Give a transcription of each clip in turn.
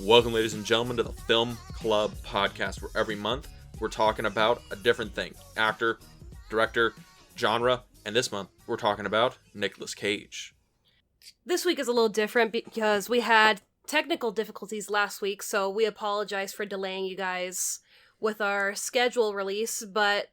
Welcome, ladies and gentlemen, to the Film Club podcast, where every month we're talking about a different thing. Actor, director, genre, and this month we're talking about Nicolas Cage. This week is a little different because we had technical difficulties last week, so we apologize for delaying you guys with our schedule release, but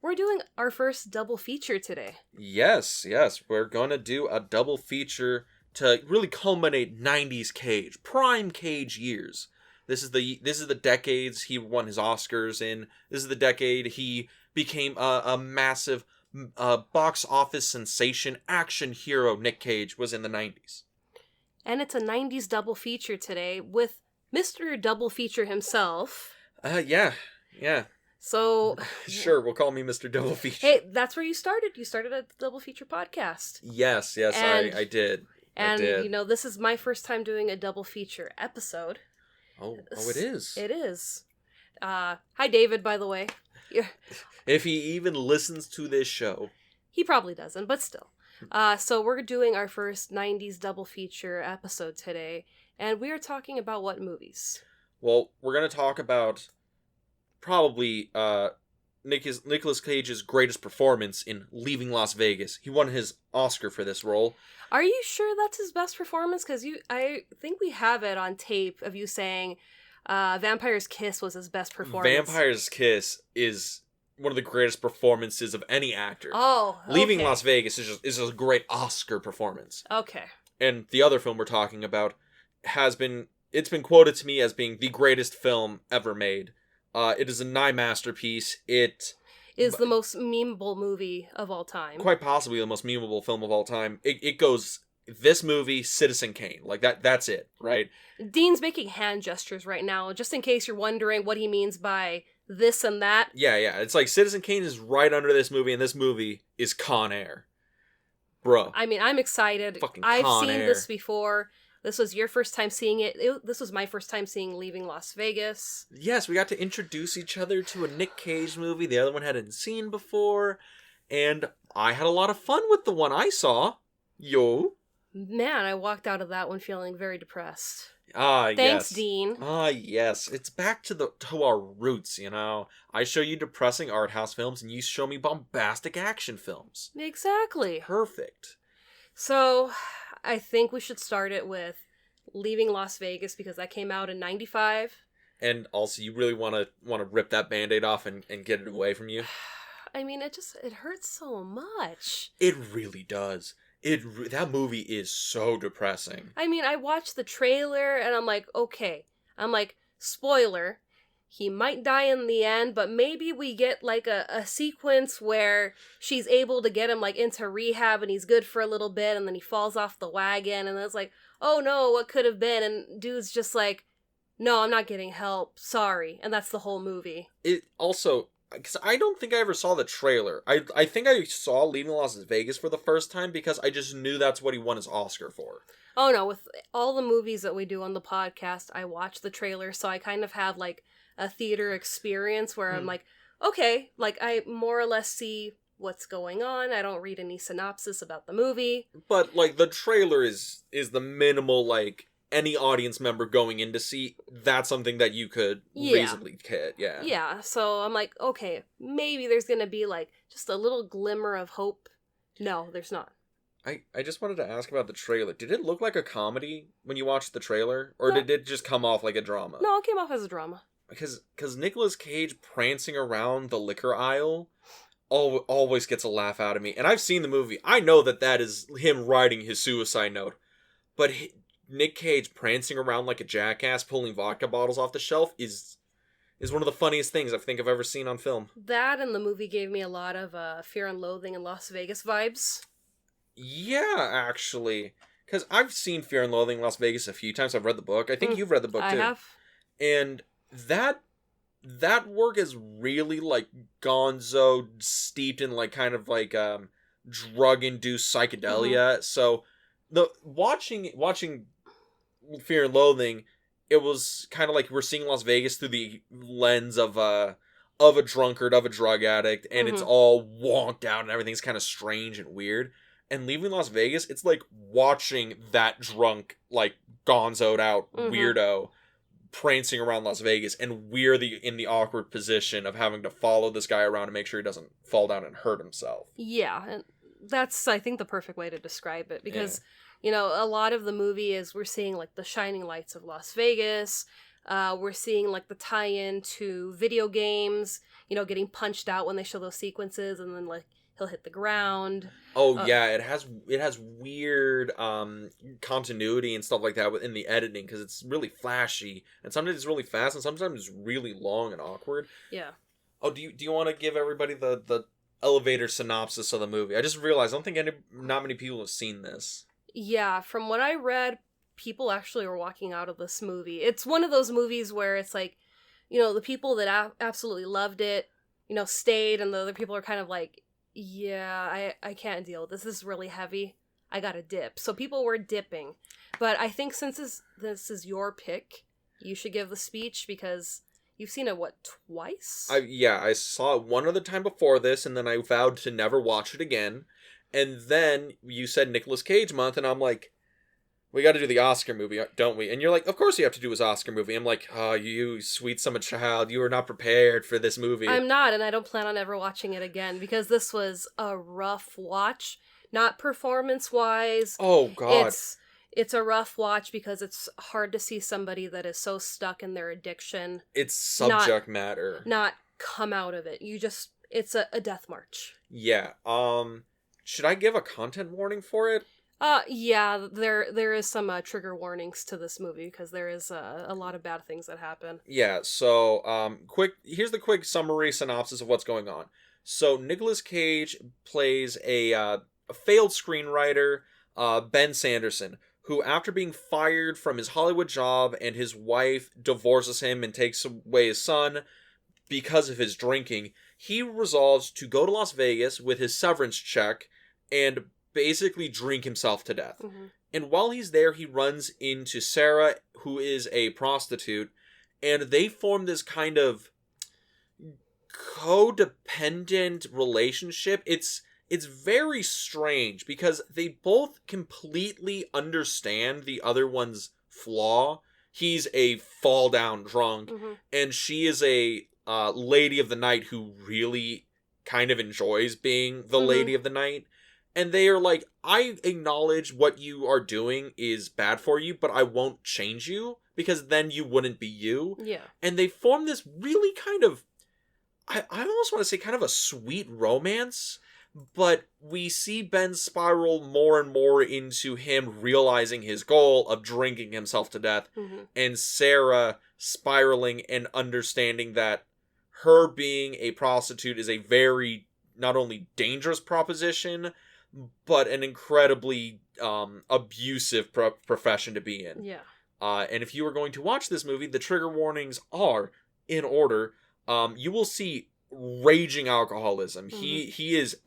we're doing our first double feature today. Yes, we're going to do a double feature to really culminate 90s Cage, prime Cage years. This is the decades he won his Oscars in. This is the decade he became a massive box office sensation. Action hero Nick Cage was in the 90s. And it's a 90s double feature today with Mr. Double Feature himself. Yeah. So... Sure, we'll call me Mr. Double Feature. Hey, that's where you started. You started a double feature podcast. Yes, I did. And, you know, this is my first time doing a double feature episode. Oh, it is. It is. Hi, David, by the way. Yeah. If he even listens to this show. He probably doesn't, but still. So we're doing our first 90s double feature episode today, and we are talking about what movies? Well, we're going to talk about probably Nicolas Cage's greatest performance in Leaving Las Vegas. He won his Oscar for this role. Are you sure that's his best performance? Because I think we have it on tape of you saying Vampire's Kiss was his best performance. Vampire's Kiss is one of the greatest performances of any actor. Oh, okay. Leaving Las Vegas is a great Oscar performance. Okay. And the other film we're talking about it's been quoted to me as being the greatest film ever made. It is a nigh masterpiece. It is the most memeable movie of all time. Quite possibly the most memeable film of all time. It goes this movie, Citizen Kane. Like that's it, right? Dean's making hand gestures right now, just in case you're wondering what he means by this and that. Yeah. It's like Citizen Kane is right under this movie, and this movie is Con Air. Bruh. I mean, I'm excited. I've seen this before. This was your first time seeing it. This was my first time seeing Leaving Las Vegas. Yes, we got to introduce each other to a Nick Cage movie the other one hadn't seen before. And I had a lot of fun with the one I saw. Yo. Man, I walked out of that one feeling very depressed. Thanks, yes. Dean. Yes. It's back to our roots, you know. I show you depressing art house films, and you show me bombastic action films. Exactly. Perfect. So, I think we should start it with Leaving Las Vegas, because that came out in 95. And also, you really want to rip that Band-Aid off and get it away from you? I mean, it hurts so much. It really does. That movie is so depressing. I mean, I watched the trailer, and I'm like, okay. I'm like, spoiler, he might die in the end, but maybe we get, like, a sequence where she's able to get him, like, into rehab, and he's good for a little bit, and then he falls off the wagon, and it's like, oh no, what could have been? And dude's just like, no, I'm not getting help, sorry. And that's the whole movie. It also, because I don't think I ever saw the trailer. I think I saw Leaving Las Vegas for the first time because I just knew that's what he won his Oscar for. Oh no, with all the movies that we do on the podcast, I watch the trailer, so I kind of have, like, a theater experience where I'm like, okay, like, I more or less see what's going on. I don't read any synopsis about the movie. But, like, the trailer is the minimal, like, any audience member going in to see, that's something that you could reasonably get, yeah. Yeah, so I'm like, okay, maybe there's gonna be, like, just a little glimmer of hope. No, there's not. I just wanted to ask about the trailer. Did it look like a comedy when you watched the trailer? Or did it just come off like a drama? No, it came off as a drama. Because Nicolas Cage prancing around the liquor aisle always gets a laugh out of me. And I've seen the movie. I know that is him writing his suicide note. But Nick Cage prancing around like a jackass, pulling vodka bottles off the shelf is one of the funniest things I think I've ever seen on film. That and the movie gave me a lot of Fear and Loathing in Las Vegas vibes. Yeah, actually. Because I've seen Fear and Loathing in Las Vegas a few times. I've read the book. I think you've read the book, too. I have. And that work is really, like, gonzo, steeped in, like, kind of, like, drug-induced psychedelia. So, watching Fear and Loathing, it was kind of like we're seeing Las Vegas through the lens of a drunkard, of a drug addict, and it's all wonked out, and everything's kind of strange and weird. And Leaving Las Vegas, it's like watching that drunk, like, gonzoed out weirdo prancing around Las Vegas, and we're in the awkward position of having to follow this guy around to make sure he doesn't fall down and hurt himself. Yeah, and that's, I think, the perfect way to describe it, because, you know, a lot of the movie is we're seeing, like, the shining lights of Las Vegas, we're seeing, like, the tie-in to video games, you know, getting punched out when they show those sequences, and then, like, he'll hit the ground. Oh yeah, it has weird continuity and stuff like that within the editing, because it's really flashy, and sometimes it's really fast, and sometimes it's really long and awkward. Yeah. Oh, do you want to give everybody the elevator synopsis of the movie? I just realized I don't think not many people have seen this. Yeah, from what I read, people actually were walking out of this movie. It's one of those movies where it's like, you know, the people that absolutely loved it, you know, stayed, and the other people are kind of like, yeah, I can't deal. This is really heavy. I gotta dip. So people were dipping. But I think since this is your pick, you should give the speech, because you've seen it, what, twice? I saw it one other time before this, and then I vowed to never watch it again. And then you said Nicolas Cage month, and I'm like, we got to do the Oscar movie, don't we? And you're like, of course you have to do his Oscar movie. I'm like, oh, you sweet summer child, you were not prepared for this movie. I'm not, and I don't plan on ever watching it again, because this was a rough watch. Not performance-wise. Oh, God. It's a rough watch because it's hard to see somebody that is so stuck in their addiction. It's subject matter. Not come out of it. It's a death march. Yeah. Should I give a content warning for it? Yeah, there is some trigger warnings to this movie, because there is a lot of bad things that happen. Yeah, so, here's the quick summary synopsis of what's going on. So, Nicolas Cage plays a failed screenwriter, Ben Sanderson, who, after being fired from his Hollywood job and his wife divorces him and takes away his son because of his drinking, he resolves to go to Las Vegas with his severance check and basically drink himself to death. Mm-hmm. And while he's there, he runs into Sarah, who is a prostitute, and they form this kind of codependent relationship. It's very strange, because they both completely understand the other one's flaw. He's a fall-down drunk, mm-hmm. and she is a lady of the night who really kind of enjoys being the mm-hmm. lady of the night. And they are like, I acknowledge what you are doing is bad for you, but I won't change you, because then you wouldn't be you. Yeah. And they form this really kind of, I almost want to say kind of a sweet romance, but we see Ben spiral more and more into him realizing his goal of drinking himself to death, mm-hmm. and Sarah spiraling and understanding that her being a prostitute is a very, not only dangerous proposition, but an incredibly abusive profession to be in. Yeah. And if you are going to watch this movie, the trigger warnings are in order. You will see raging alcoholism. Mm-hmm. He is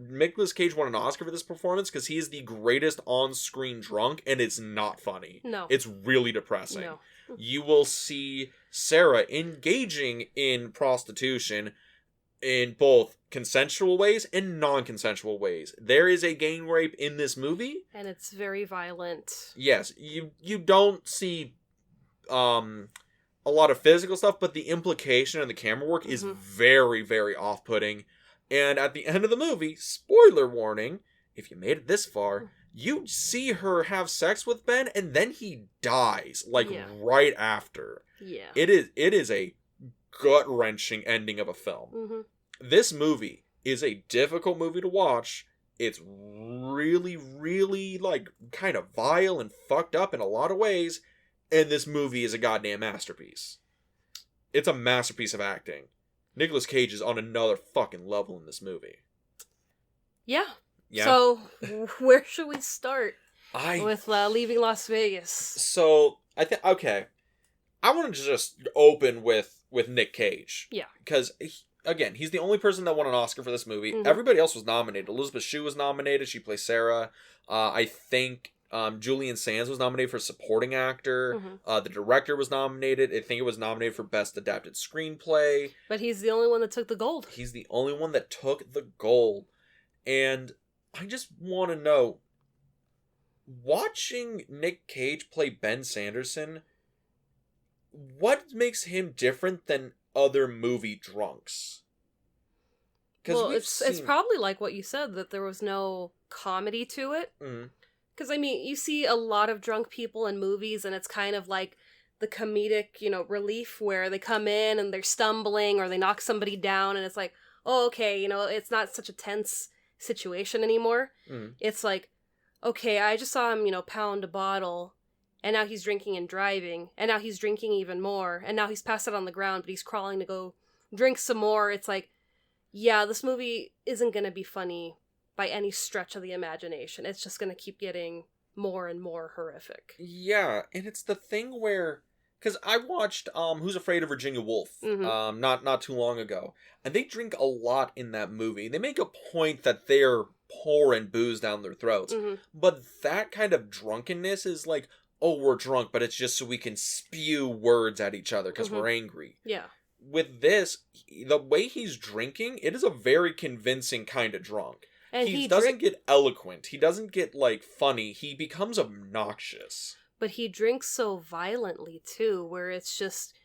Nicolas Cage won an Oscar for this performance because he is the greatest on-screen drunk, and it's not funny. No. It's really depressing. No. You will see Sarah engaging in prostitution in both consensual ways and non-consensual ways. There is a gang rape in this movie, and it's very violent. Yes, you don't see a lot of physical stuff, but the implication and the camera work mm-hmm. is very, very off-putting. And at the end of the movie, spoiler warning, if you made it this far, you see her have sex with Ben, and then he dies, right after. Yeah. It is a gut-wrenching ending of a film. Mm-hmm. This movie is a difficult movie to watch. It's really, really, kind of vile and fucked up in a lot of ways, and this movie is a goddamn masterpiece. It's a masterpiece of acting. Nicolas Cage is on another fucking level in this movie. Yeah. So, where should we start with leaving Las Vegas? So, I think, okay. I want to just open with Nick Cage. Yeah. Because, again, he's the only person that won an Oscar for this movie. Mm-hmm. Everybody else was nominated. Elizabeth Shue was nominated. She plays Sarah. I think Julian Sands was nominated for supporting actor. Mm-hmm. The director was nominated. I think it was nominated for best adapted screenplay. But he's the only one that took the gold. He's the only one that took the gold. And I just want to know, watching Nick Cage play Ben Sanderson, what makes him different than other movie drunks? Well, it's probably like what you said, that there was no comedy to it. Because, I mean, you see a lot of drunk people in movies, and it's kind of like the comedic, relief where they come in and they're stumbling or they knock somebody down, and it's like, oh, okay, it's not such a tense situation anymore. It's like, okay, I just saw him, pound a bottle, and now he's drinking and driving, and now he's drinking even more, and now he's passed out on the ground, but he's crawling to go drink some more. It's like, yeah, this movie isn't going to be funny by any stretch of the imagination. It's just going to keep getting more and more horrific. Yeah, and it's the thing where, because I watched Who's Afraid of Virginia Woolf not too long ago, and they drink a lot in that movie. They make a point that they're pouring booze down their throats, but that kind of drunkenness is like, oh, we're drunk, but it's just so we can spew words at each other because we're angry. Yeah. With this, the way he's drinking, it is a very convincing kind of drunk. And he doesn't get eloquent. He doesn't get, funny. He becomes obnoxious. But he drinks so violently, too, where it's just,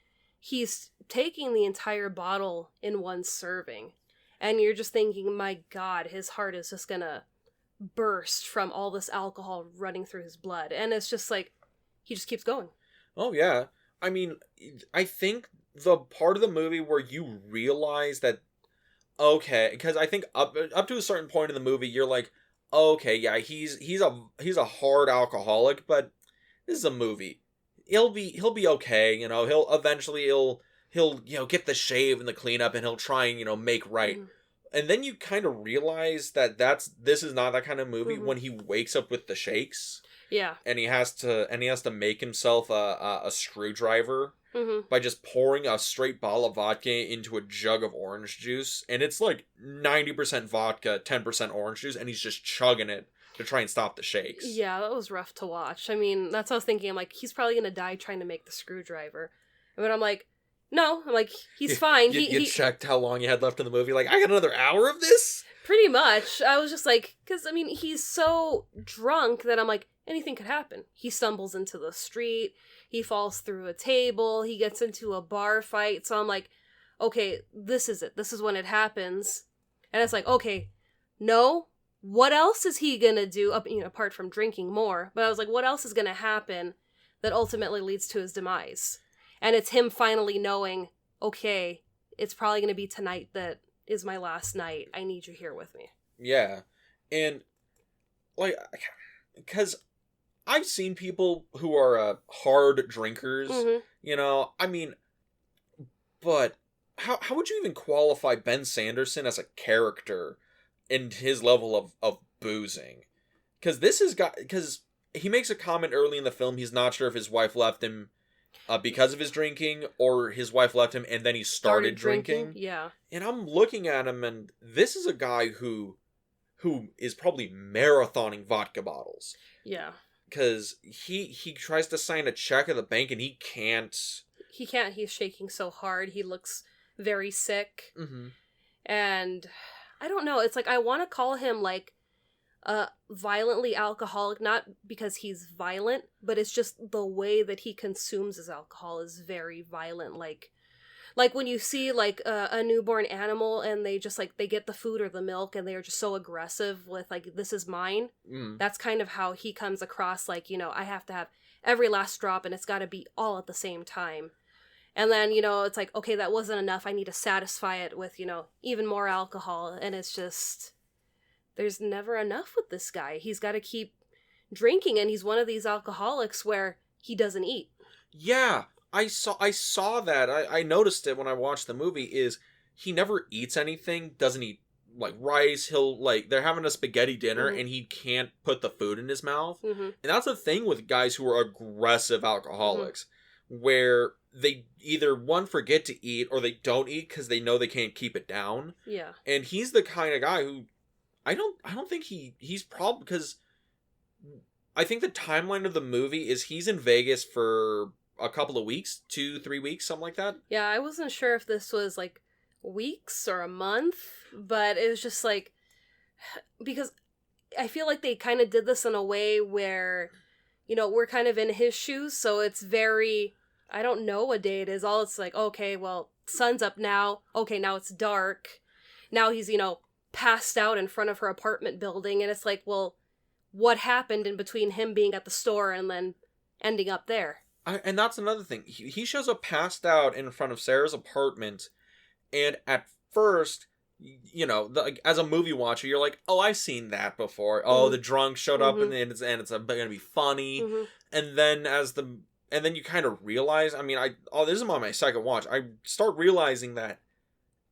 he's taking the entire bottle in one serving. And you're just thinking, my God, his heart is just gonna burst from all this alcohol running through his blood. And it's just like, he just keeps going. Oh, yeah. I mean, I think the part of the movie where you realize that, okay, because I think up to a certain point in the movie, you're like, okay, yeah, he's a hard alcoholic, but this is a movie. He'll be okay, he'll eventually get the shave and the cleanup, and he'll try and make right. And then you kind of realize that this is not that kind of movie when he wakes up with the shakes. Yeah. And he has to make himself a screwdriver by just pouring a straight bottle of vodka into a jug of orange juice. And it's like 90% vodka, 10% orange juice, and he's just chugging it to try and stop the shakes. Yeah, that was rough to watch. I mean, that's what I was thinking. I'm like, he's probably going to die trying to make the screwdriver. But I'm like, no. I'm like, he's fine. You checked how long you had left in the movie? Like, I got another hour of this? Pretty much. I was just like, because, I mean, he's so drunk that I'm like, anything could happen. He stumbles into the street. He falls through a table. He gets into a bar fight. So I'm like, okay, this is it. This is when it happens. And it's like, okay, no. What else is he going to do, apart from drinking more? But I was like, what else is going to happen that ultimately leads to his demise? And it's him finally knowing, okay, it's probably going to be tonight that is my last night. I need you here with me. Yeah. And, because I've seen people who are hard drinkers, I mean, but how would you even qualify Ben Sanderson as a character in his level of boozing? Because he makes a comment early in the film, he's not sure if his wife left him because of his drinking, or his wife left him and then he started drinking. Yeah. And I'm looking at him, and this is a guy who is probably marathoning vodka bottles. Yeah. Because he tries to sign a check at the bank, and he can't. He can't. He's shaking so hard. He looks very sick. And I don't know. It's like, I want to call him, violently alcoholic, not because he's violent, but it's just the way that he consumes his alcohol is very violent. Like when you see a newborn animal and they just they get the food or the milk and they're just so aggressive with this is mine. That's kind of how he comes across. I have to have every last drop and it's got to be all at the same time. And then, it's like, okay, that wasn't enough. I need to satisfy it with, even more alcohol. And it's just, there's never enough with this guy. He's got to keep drinking, and he's one of these alcoholics where he doesn't eat. Yeah, I saw that. I noticed it when I watched the movie, is he never eats anything, doesn't eat, rice. He'll, they're having a spaghetti dinner, and he can't put the food in his mouth. And that's the thing with guys who are aggressive alcoholics, where they either, one, forget to eat, or they don't eat because they know they can't keep it down. Yeah. And he's the kind of guy who, I don't think he's probably, because I think the timeline of the movie is he's in Vegas for a couple of weeks, 2-3 weeks, something like that. Yeah, I wasn't sure if this was weeks or a month, but it was just because I feel like they kind of did this in a way where, we're kind of in his shoes, so it's very, I don't know what day it is. All it's like, okay, well, sun's up now. Okay, now it's dark. Now he's, passed out in front of her apartment building. And it's like, well, what happened in between him being at the store and then ending up there? And that's another thing. He shows up passed out in front of Sarah's apartment. And at first, as a movie watcher, you're like, oh, I've seen that before. Mm-hmm. Oh, the drunk showed up and it's going to be funny. Mm-hmm. And then you kind of realize, this is on my second watch. I start realizing that,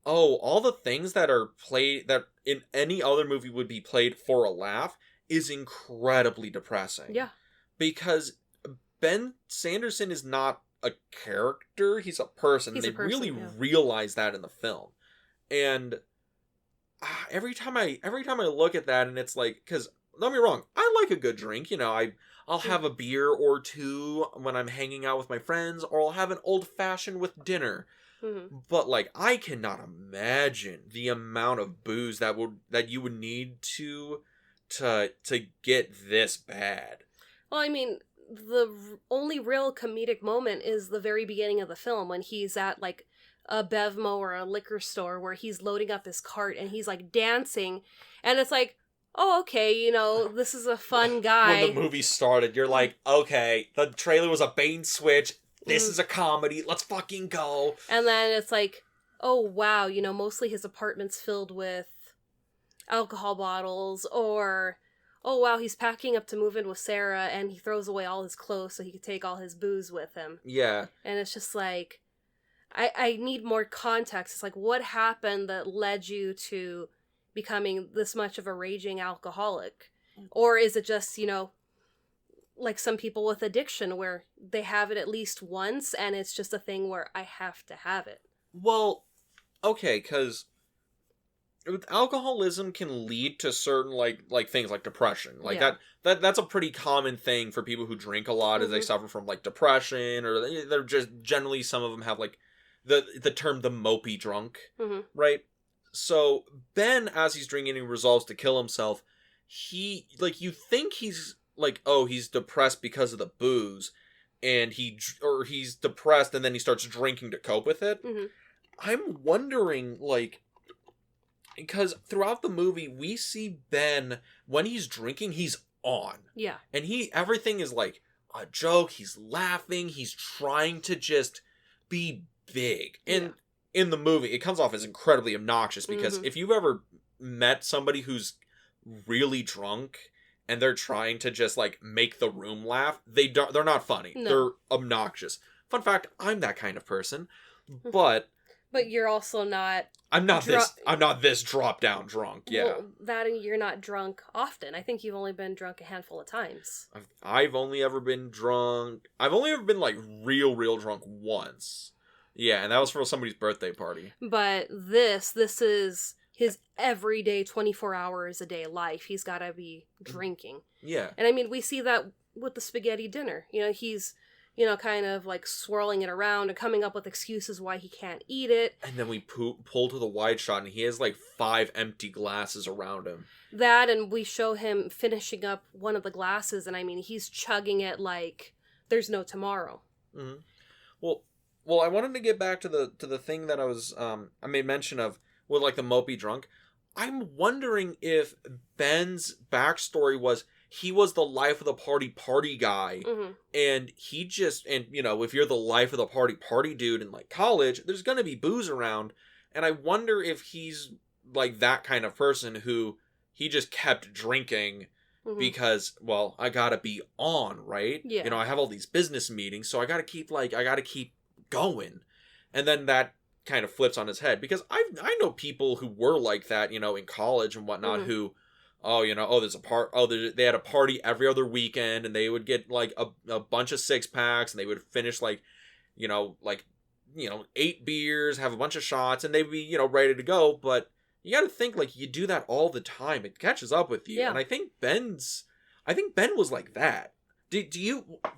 all the things that are played, that in any other movie would be played for a laugh, is incredibly depressing. Yeah. Because Ben Sanderson is not a character, he's a person. They really realize that in the film. And every time I look at that, and it's like, because, don't get me wrong, I like a good drink, I'll have a beer or two when I'm hanging out with my friends, or I'll have an old-fashioned with dinner. Mm-hmm. But, I cannot imagine the amount of booze that you would need to get this bad. Well, the only real comedic moment is the very beginning of the film, when he's at, a Bevmo or a liquor store where he's loading up his cart and he's, dancing. And it's like, oh, okay, this is a fun guy. When the movie started, you're like, okay, the trailer was a bait and switch. This is a comedy. Let's fucking go. And then it's like, oh, wow, mostly his apartment's filled with alcohol bottles, or, oh, wow, he's packing up to move in with Sarah and he throws away all his clothes so he could take all his booze with him. Yeah. And it's just like, I need more context. It's like, what happened that led you to becoming this much of a raging alcoholic? Or is it just, like some people with addiction where they have it at least once and it's just a thing where I have to have it? Well, okay, because alcoholism can lead to certain like things like depression. That's a pretty common thing for people who drink a lot, as they suffer from depression, or they're just generally, some of them have the term the mopey drunk, right? So Ben, as he's drinking and resolves to kill himself, he you think he's he's depressed because of the booze, and he's depressed and then he starts drinking to cope with it. Mm-hmm. I'm wondering, because throughout the movie we see Ben, when he's drinking, he's on. Yeah. And everything is a joke, he's laughing, he's trying to just be big. And in the movie, it comes off as incredibly obnoxious, because if you've ever met somebody who's really drunk and they're trying to just make the room laugh, they're not funny. No. They're obnoxious. Fun fact, I'm that kind of person. But you're also not. I'm not this drop down drunk. Yeah. Well, that, and you're not drunk often. I think you've only been drunk a handful of times. I've only ever been drunk. I've only ever been real drunk once. Yeah, and that was for somebody's birthday party. But this is his everyday 24 hours a day life. He's got to be drinking. Yeah. And we see that with the spaghetti dinner. He's, kind of swirling it around and coming up with excuses why he can't eat it. And then we pull to the wide shot and he has 5 empty glasses around him. That, and we show him finishing up one of the glasses, and he's chugging it like there's no tomorrow. Mm-hmm. Well, I wanted to get back to the thing that I made mention of with the mopey drunk. I'm wondering if Ben's backstory was he was the life of the party guy, and he just, and if you're the life of the party dude in college, there's gonna be booze around, and I wonder if he's that kind of person who he just kept drinking because, well, I gotta be on, right? Yeah. I have all these business meetings, so I gotta keep going, and then that kind of flips on his head, because I know people who were like that, in college and whatnot, who, there's they had a party every other weekend, and they would get a bunch of 6-packs, and they would finish 8 beers, have a bunch of shots, and they'd be ready to go. But you got to think you do that all the time, it catches up with you. And I think Ben was like that.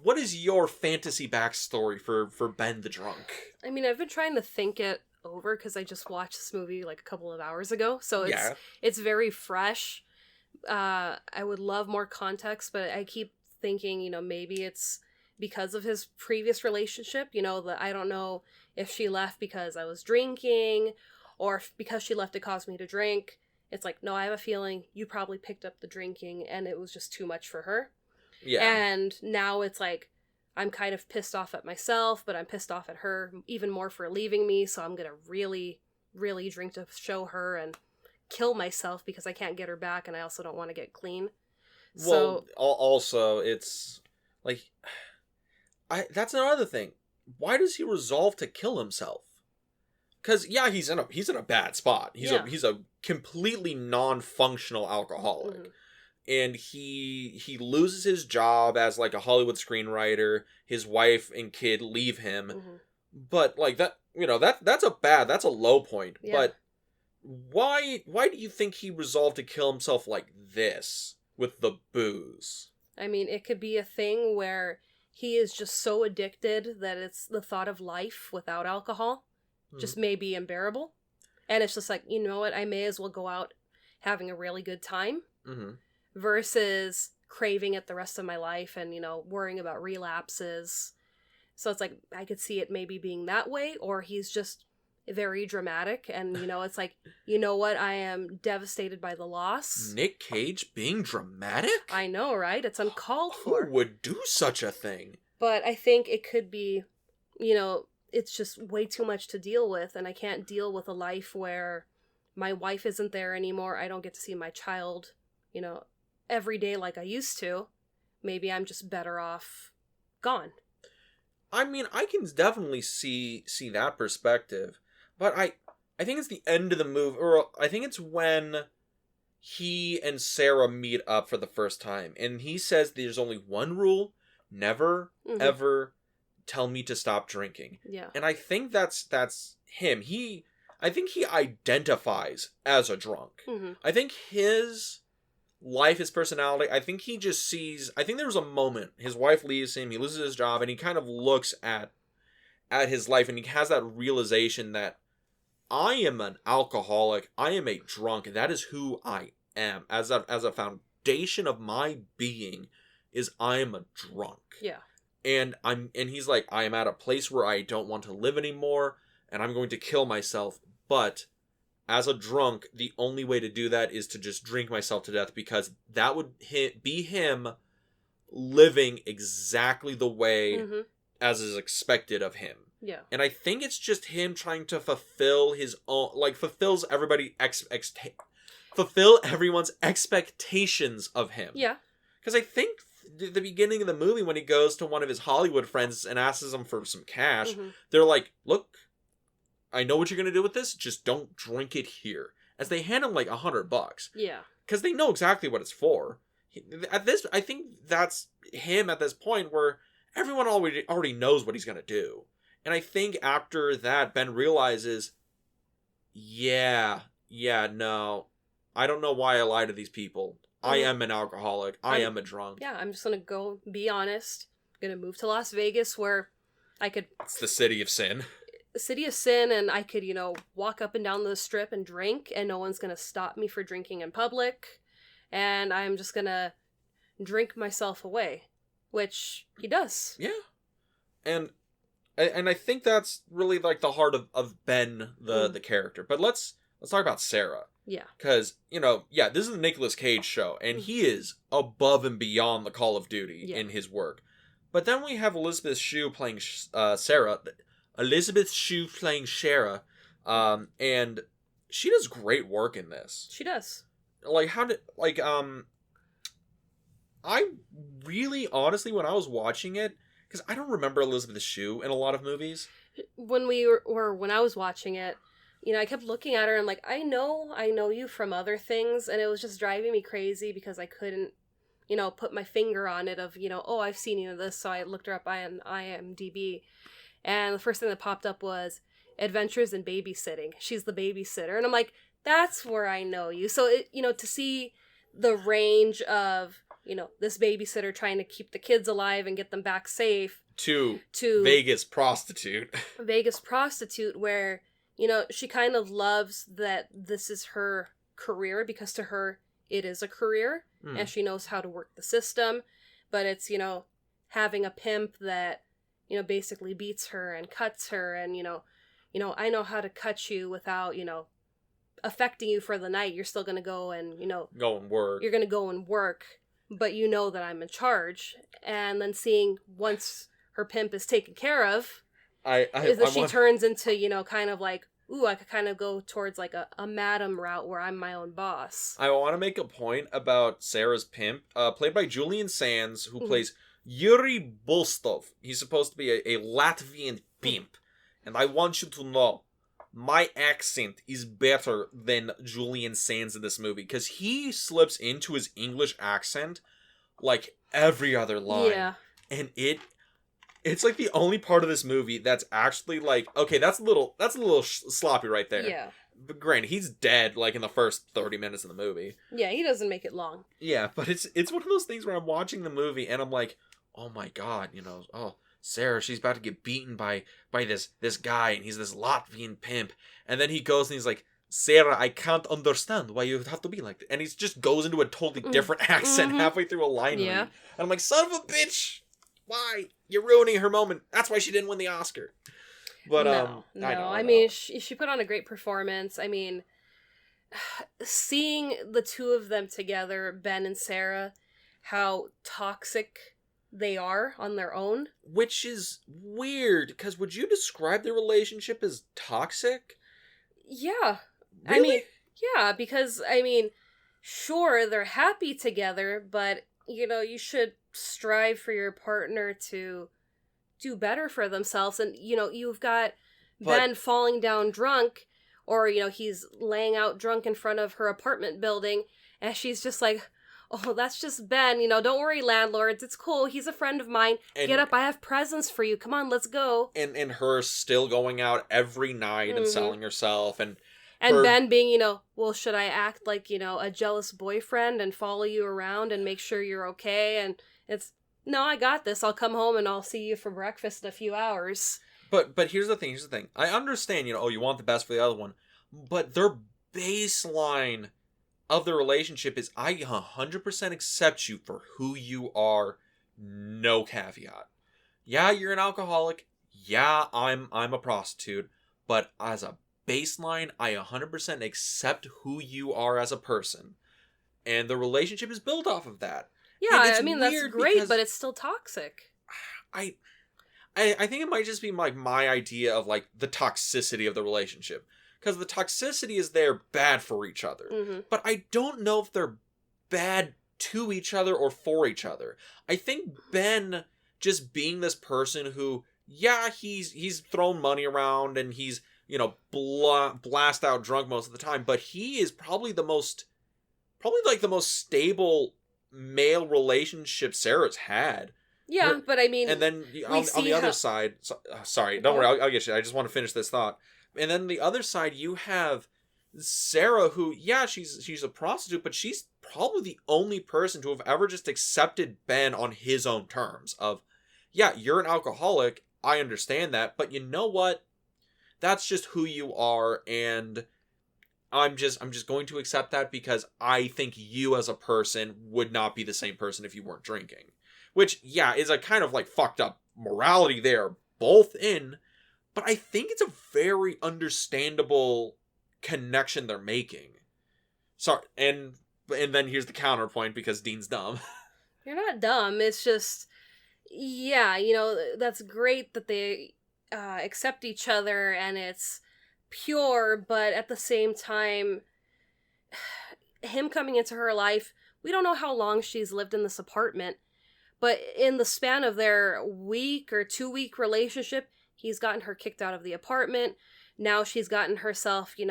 What is your fantasy backstory for Ben the drunk? I've been trying to think it over, because I just watched this movie a couple of hours ago, so it's very fresh. I would love more context, but I keep thinking, maybe it's because of his previous relationship. I don't know if she left because I was drinking or because she left to cause me to drink. It's like, no, I have a feeling you probably picked up the drinking and it was just too much for her. Yeah. And now it's like, I'm kind of pissed off at myself, but I'm pissed off at her even more for leaving me. So I'm going to really, really drink to show her and kill myself because I can't get her back. And I also don't want to get clean. Well, also, it's like, that's another thing. Why does he resolve to kill himself? Because, yeah, he's in a bad spot. He's a completely non-functional alcoholic. Mm-hmm. And he loses his job as, like, a Hollywood screenwriter. His wife and kid leave him. Mm-hmm. But, like, that's a low point. Yeah. But why do you think he resolved to kill himself like this with the booze? I mean, it could be a thing where he is just so addicted that it's the thought of life without alcohol just may be unbearable. And it's just like, you know what, I may as well go out having a really good time versus craving it the rest of my life and, worrying about relapses. So it's like, I could see it maybe being that way, or he's just very dramatic and, it's like, you know what, I am devastated by the loss. Nick Cage being dramatic? I know, right? It's uncalled for. Who would do such a thing? But I think it could be, it's just way too much to deal with, and I can't deal with a life where my wife isn't there anymore. I don't get to see my child, every day like I used to. Maybe I'm just better off gone. I mean, I can definitely see that perspective, but I think it's the end of the movie, or I think it's when he and Sarah meet up for the first time, and he says there's only one rule: never, ever tell me to stop drinking. Yeah. And I think that's him. I think he identifies as a drunk. Mm-hmm. I think his life, his personality, I think he just sees, I think there was a moment, his wife leaves him, he loses his job, and he kind of looks at his life, and he has that realization that I am an alcoholic, I am a drunk, that is who I am. As a foundation of my being is I am a drunk. Yeah. And he's like, I am at a place where I don't want to live anymore, and I'm going to kill myself. But as a drunk, the only way to do that is to just drink myself to death, because that would be him living exactly the way as is expected of him. Yeah. And I think it's just him trying to fulfill his own, like, fulfill everyone's expectations of him. Yeah. Because I think the beginning of the movie, when he goes to one of his Hollywood friends and asks him for some cash, they're like, look, I know what you're going to do with this, just don't drink it here. As they hand him like $100. Yeah. Because they know exactly what it's for. I think that's him at this point where everyone already knows what he's going to do. And I think after that, Ben realizes, no, I don't know why I lie to these people. I am an alcoholic. I am a drunk. Yeah, I'm just going to go be honest. I'm going to move to Las Vegas where I could... It's the city of sin. City of sin, and I could, walk up and down the strip and drink, and no one's going to stop me for drinking in public. And I'm just going to drink myself away, which he does. Yeah. And I think that's really like the heart of Ben, the character. But let's talk about Sarah. Yeah. Because, this is the Nicolas Cage show, and he is above and beyond the Call of Duty in his work. But then we have Elizabeth Shue playing Sarah. Elizabeth Shue playing Shara, and she does great work in this. She does. I really, honestly, when I was watching it, because I don't remember Elizabeth Shue in a lot of movies. When I was watching it, I kept looking at her and like, I know you from other things, and it was just driving me crazy because I couldn't, put my finger on it of, I've seen you in this, so I looked her up on IMDb, and the first thing that popped up was Adventures in Babysitting. She's the babysitter, and I'm like, that's where I know you. So, to see the range of, this babysitter trying to keep the kids alive and get them back safe. To Vegas prostitute. Vegas prostitute, where, she kind of loves that this is her career, because to her, it is a career, and she knows how to work the system. But it's, having a pimp that, basically beats her and cuts her, and, I know how to cut you without, affecting you for the night. You're still going to go and, Go and work. You're going to go and work, but you know that I'm in charge. And then seeing once her pimp is taken care of, she turns into, kind of like, ooh, I could kind of go towards like a madam route where I'm my own boss. I want to make a point about Sarah's pimp, played by Julian Sands, who plays Yuri Bolstov. He's supposed to be a Latvian pimp. And I want you to know, my accent is better than Julian Sands in this movie, because he slips into his English accent like every other line. Yeah. And it's like the only part of this movie that's actually like, okay, that's a little sloppy right there. Yeah. But granted, he's dead like in the first 30 minutes of the movie. Yeah, he doesn't make it long. Yeah, but it's one of those things where I'm watching the movie and I'm like, oh my god, Sarah, she's about to get beaten by this guy, and he's this Latvian pimp. And then he goes and he's like, Sarah, I can't understand why you have to be like that. And he just goes into a totally different accent halfway through a line read. And I'm like, son of a bitch! Why? You're ruining her moment. That's why she didn't win the Oscar. But, no. I mean, she put on a great performance. I mean, seeing the two of them together, Ben and Sarah, how toxic they are on their own. Which is weird, because would you describe their relationship as toxic? Yeah. Really? I mean, yeah, because, sure, they're happy together, but, you should strive for your partner to do better for themselves. And, you've got Ben falling down drunk, or, he's laying out drunk in front of her apartment building, and she's just like, oh, that's just Ben, don't worry, landlords, it's cool, he's a friend of mine, get up, I have presents for you, come on, let's go. And her still going out every night and selling herself, and Ben being, well, should I act like, a jealous boyfriend and follow you around and make sure you're okay? And it's, no, I got this, I'll come home and I'll see you for breakfast in a few hours. But here's the thing. I understand, you want the best for the other one, but their baseline of the relationship is, I 100% accept you for who you are, no caveat. Yeah, you're an alcoholic. Yeah, I'm a prostitute. But as a baseline, I 100% accept who you are as a person. And the relationship is built off of that. Yeah, I mean, that's great, but it's still toxic. I think it might just be like my idea of like the toxicity of the relationship. Because the toxicity is they're bad for each other. Mm-hmm. But I don't know if they're bad to each other or for each other. I think Ben just being this person who, yeah, he's thrown money around and he's, blast out drunk most of the time, but he is probably the most stable male relationship Sarah's had. Yeah, but I mean, and then on the other side, sorry, don't worry, I'll get you. I just want to finish this thought. And then the other side, you have Sarah, who, yeah, she's a prostitute, but she's probably the only person to have ever just accepted Ben on his own terms. Of, yeah, you're an alcoholic, I understand that, but you know what? That's just who you are, and I'm just going to accept that because I think you as a person would not be the same person if you weren't drinking. Which, yeah, is a kind of like fucked up morality there, both in. But I think it's a very understandable connection they're making. Sorry, and then here's the counterpoint, because Dean's dumb. You're not dumb, it's just, yeah, that's great that they accept each other and it's pure, but at the same time, him coming into her life, we don't know how long she's lived in this apartment, but in the span of their week or 2-week relationship, he's gotten her kicked out of the apartment. Now she's gotten herself, in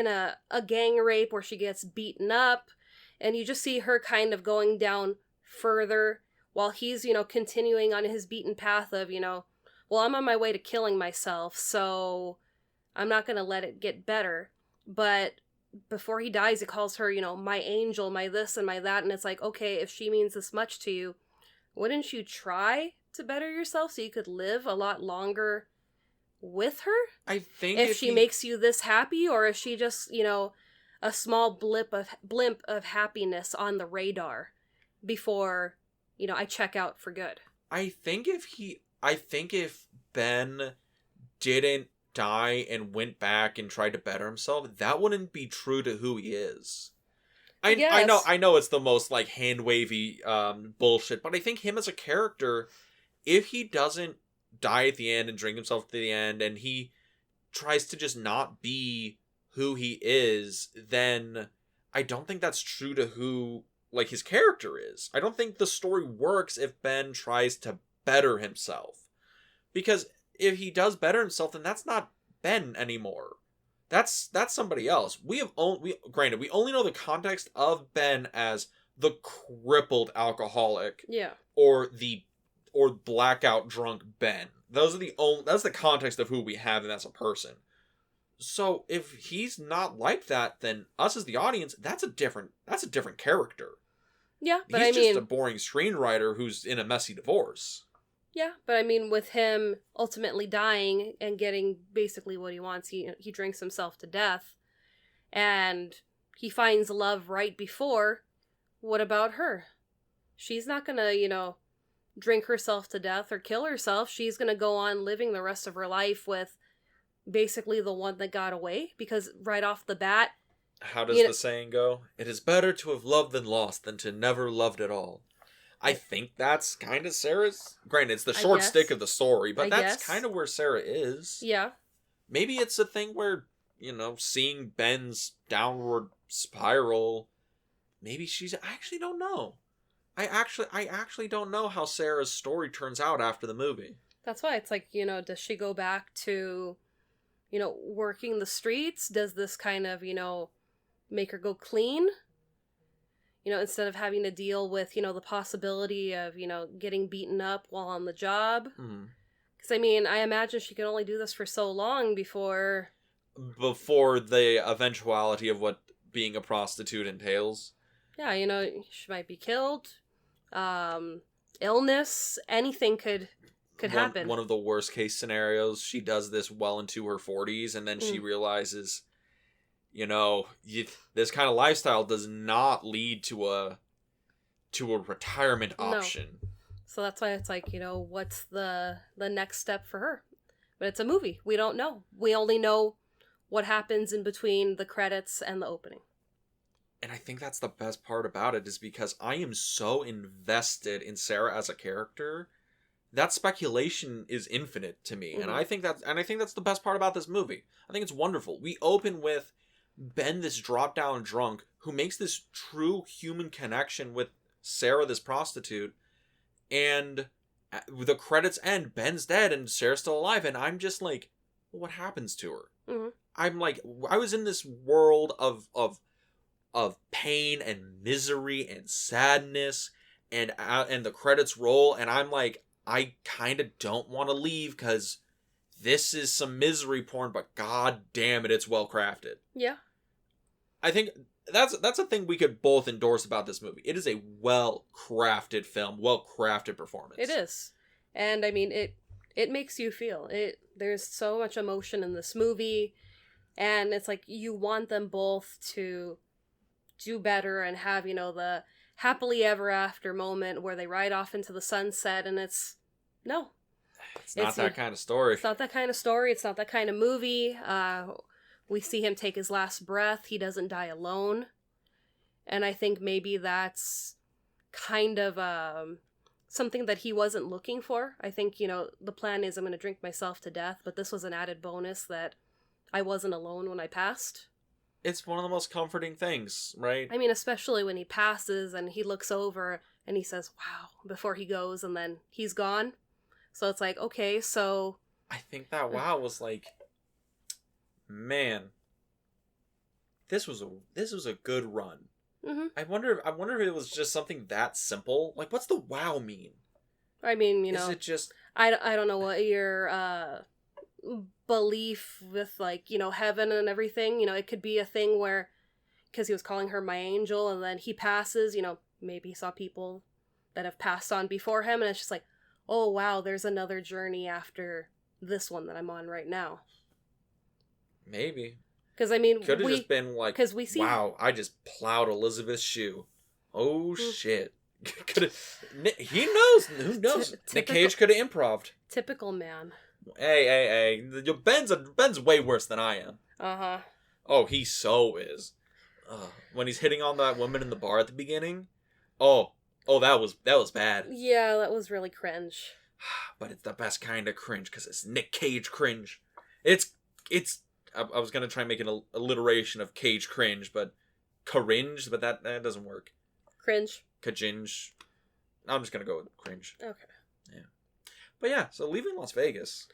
a gang rape where she gets beaten up. And you just see her kind of going down further while he's, continuing on his beaten path of, well, I'm on my way to killing myself, so I'm not going to let it get better. But before he dies, he calls her, my angel, my this and my that. And it's like, okay, if she means this much to you, wouldn't you try to better yourself so you could live a lot longer with her? I think if she makes you this happy, or if she just, a small blimp of happiness on the radar before, I check out for good. I think if Ben didn't die and went back and tried to better himself, that wouldn't be true to who he is. I know it's the most like hand wavy bullshit, but I think him as a character, if he doesn't die at the end and drink himself to the end, and he tries to just not be who he is, then I don't think that's true to who like his character is. I don't think the story works if Ben tries to better himself, because if he does better himself, then that's not Ben anymore. That's somebody else. Granted, we only know the context of Ben as the crippled alcoholic, Yeah. or blackout drunk Ben. That's the context of who we have him as a person. So if he's not like that, then us as the audience, that's a different character. Yeah, but he's just a boring screenwriter who's in a messy divorce. Yeah, but I mean, with him ultimately dying and getting basically what he wants, he drinks himself to death, and he finds love right before. What about her? She's not gonna, drink herself to death or kill herself. She's gonna go on living the rest of her life with basically the one that got away, because right off the bat... How does the saying go? It is better to have loved than lost than to never loved at all. I think that's kind of Sarah's... Granted, it's the short stick of the story, but that's kind of where Sarah is. Yeah. Maybe it's a thing where, seeing Ben's downward spiral, maybe she's... I actually don't know. I actually don't know how Sarah's story turns out after the movie. That's why it's like, does she go back to, working the streets? Does this kind of, make her go clean? Instead of having to deal with, the possibility of, getting beaten up while on the job. Because, I imagine she can only do this for so long before the eventuality of what being a prostitute entails. Yeah, she might be killed. Illness, anything could happen. One of the worst case scenarios, she does this well into her 40s, and then she realizes... this kind of lifestyle does not lead to a retirement option. No. So that's why it's like, what's the next step for her? But it's a movie. We don't know. We only know what happens in between the credits and the opening. And I think that's the best part about it, is because I am so invested in Sarah as a character. That speculation is infinite to me. And I think that's the best part about this movie. I think it's wonderful. We open with Ben, this drop-down drunk, who makes this true human connection with Sarah, this prostitute, and the credits end, Ben's dead, and Sarah's still alive, and I'm just like, what happens to her? I'm like, I was in this world of pain and misery and sadness, and the credits roll, and I'm like, I kind of don't want to leave, because this is some misery porn, but god damn it, it's well crafted. Yeah. I think that's a thing we could both endorse about this movie. It is a well crafted film, well crafted performance. It is. And it makes you feel. There's so much emotion in this movie, and it's like you want them both to do better and have, the happily ever after moment where they ride off into the sunset, and it's not that kind of story. It's not that kind of story. It's not that kind of movie. We see him take his last breath. He doesn't die alone. And I think maybe that's kind of something that he wasn't looking for. I think, the plan is I'm going to drink myself to death, but this was an added bonus that I wasn't alone when I passed. It's one of the most comforting things, right? Especially when he passes and he looks over and he says, wow, before he goes, and then he's gone. So it's like, okay, so... I think that wow was like... Man, this was a good run. I wonder if it was just something that simple. Like, what's the wow mean? Is it just... I don't know what your belief with, like, heaven and everything. It could be a thing where, because he was calling her my angel, and then he passes, maybe he saw people that have passed on before him, and it's just like, oh wow, there's another journey after this one that I'm on right now. Maybe. Because, could have just been like, wow, I just plowed Elizabeth's shoe. Oh, shit. He knows. Who knows? Nick Cage could have improv'd. Typical man. Hey. Ben's way worse than I am. Uh-huh. Oh, he so is. When he's hitting on that woman in the bar at the beginning. Oh, that was bad. Yeah, that was really cringe. But it's the best kind of cringe because it's Nick Cage cringe. I was gonna try and make an alliteration of Cage cringe, but cringe, but that doesn't work. Cringe. Kajinge. I'm just gonna go with cringe. Okay. Yeah. But yeah, so Leaving Las Vegas.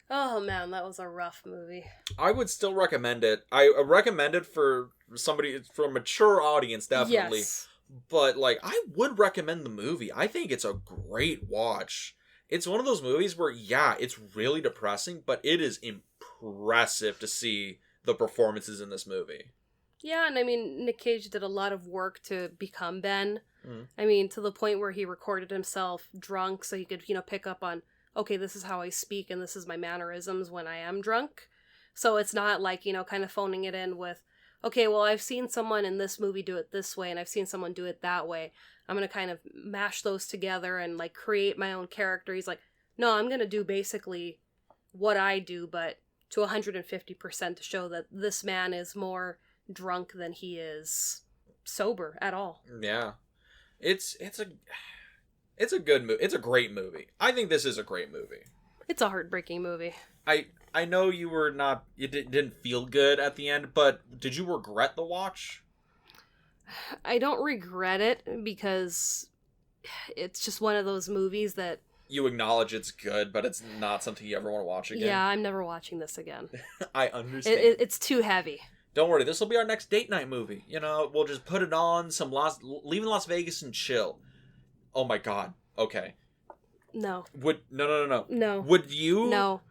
Oh man, that was a rough movie. I would still recommend it. I recommend it for a mature audience, definitely. Yes. But like, I would recommend the movie. I think it's a great watch. It's one of those movies where, yeah, it's really depressing, but it is impressive to see the performances in this movie. Yeah, and I mean, Nick Cage did a lot of work to become Ben. Mm. I mean, to the point where he recorded himself drunk so he could, pick up on, okay, this is how I speak and this is my mannerisms when I am drunk. So it's not like, kind of phoning it in with, okay, well, I've seen someone in this movie do it this way and I've seen someone do it that way. I'm going to kind of mash those together and like create my own character. He's like, no, I'm going to do basically what I do, but to 150% to show that this man is more drunk than he is sober at all. Yeah. It's a good movie. It's a great movie. I think this is a great movie. It's a heartbreaking movie. I know you were not, you didn't feel good at the end, but did you regret the watch? I don't regret it because it's just one of those movies that you acknowledge it's good, but it's not something you ever want to watch again. Yeah, I'm never watching this again. I understand. It's too heavy. Don't worry, this will be our next date night movie. We'll just put it on, Leaving Las Vegas and chill. Oh my god. Okay. No. No. No. Would you? No.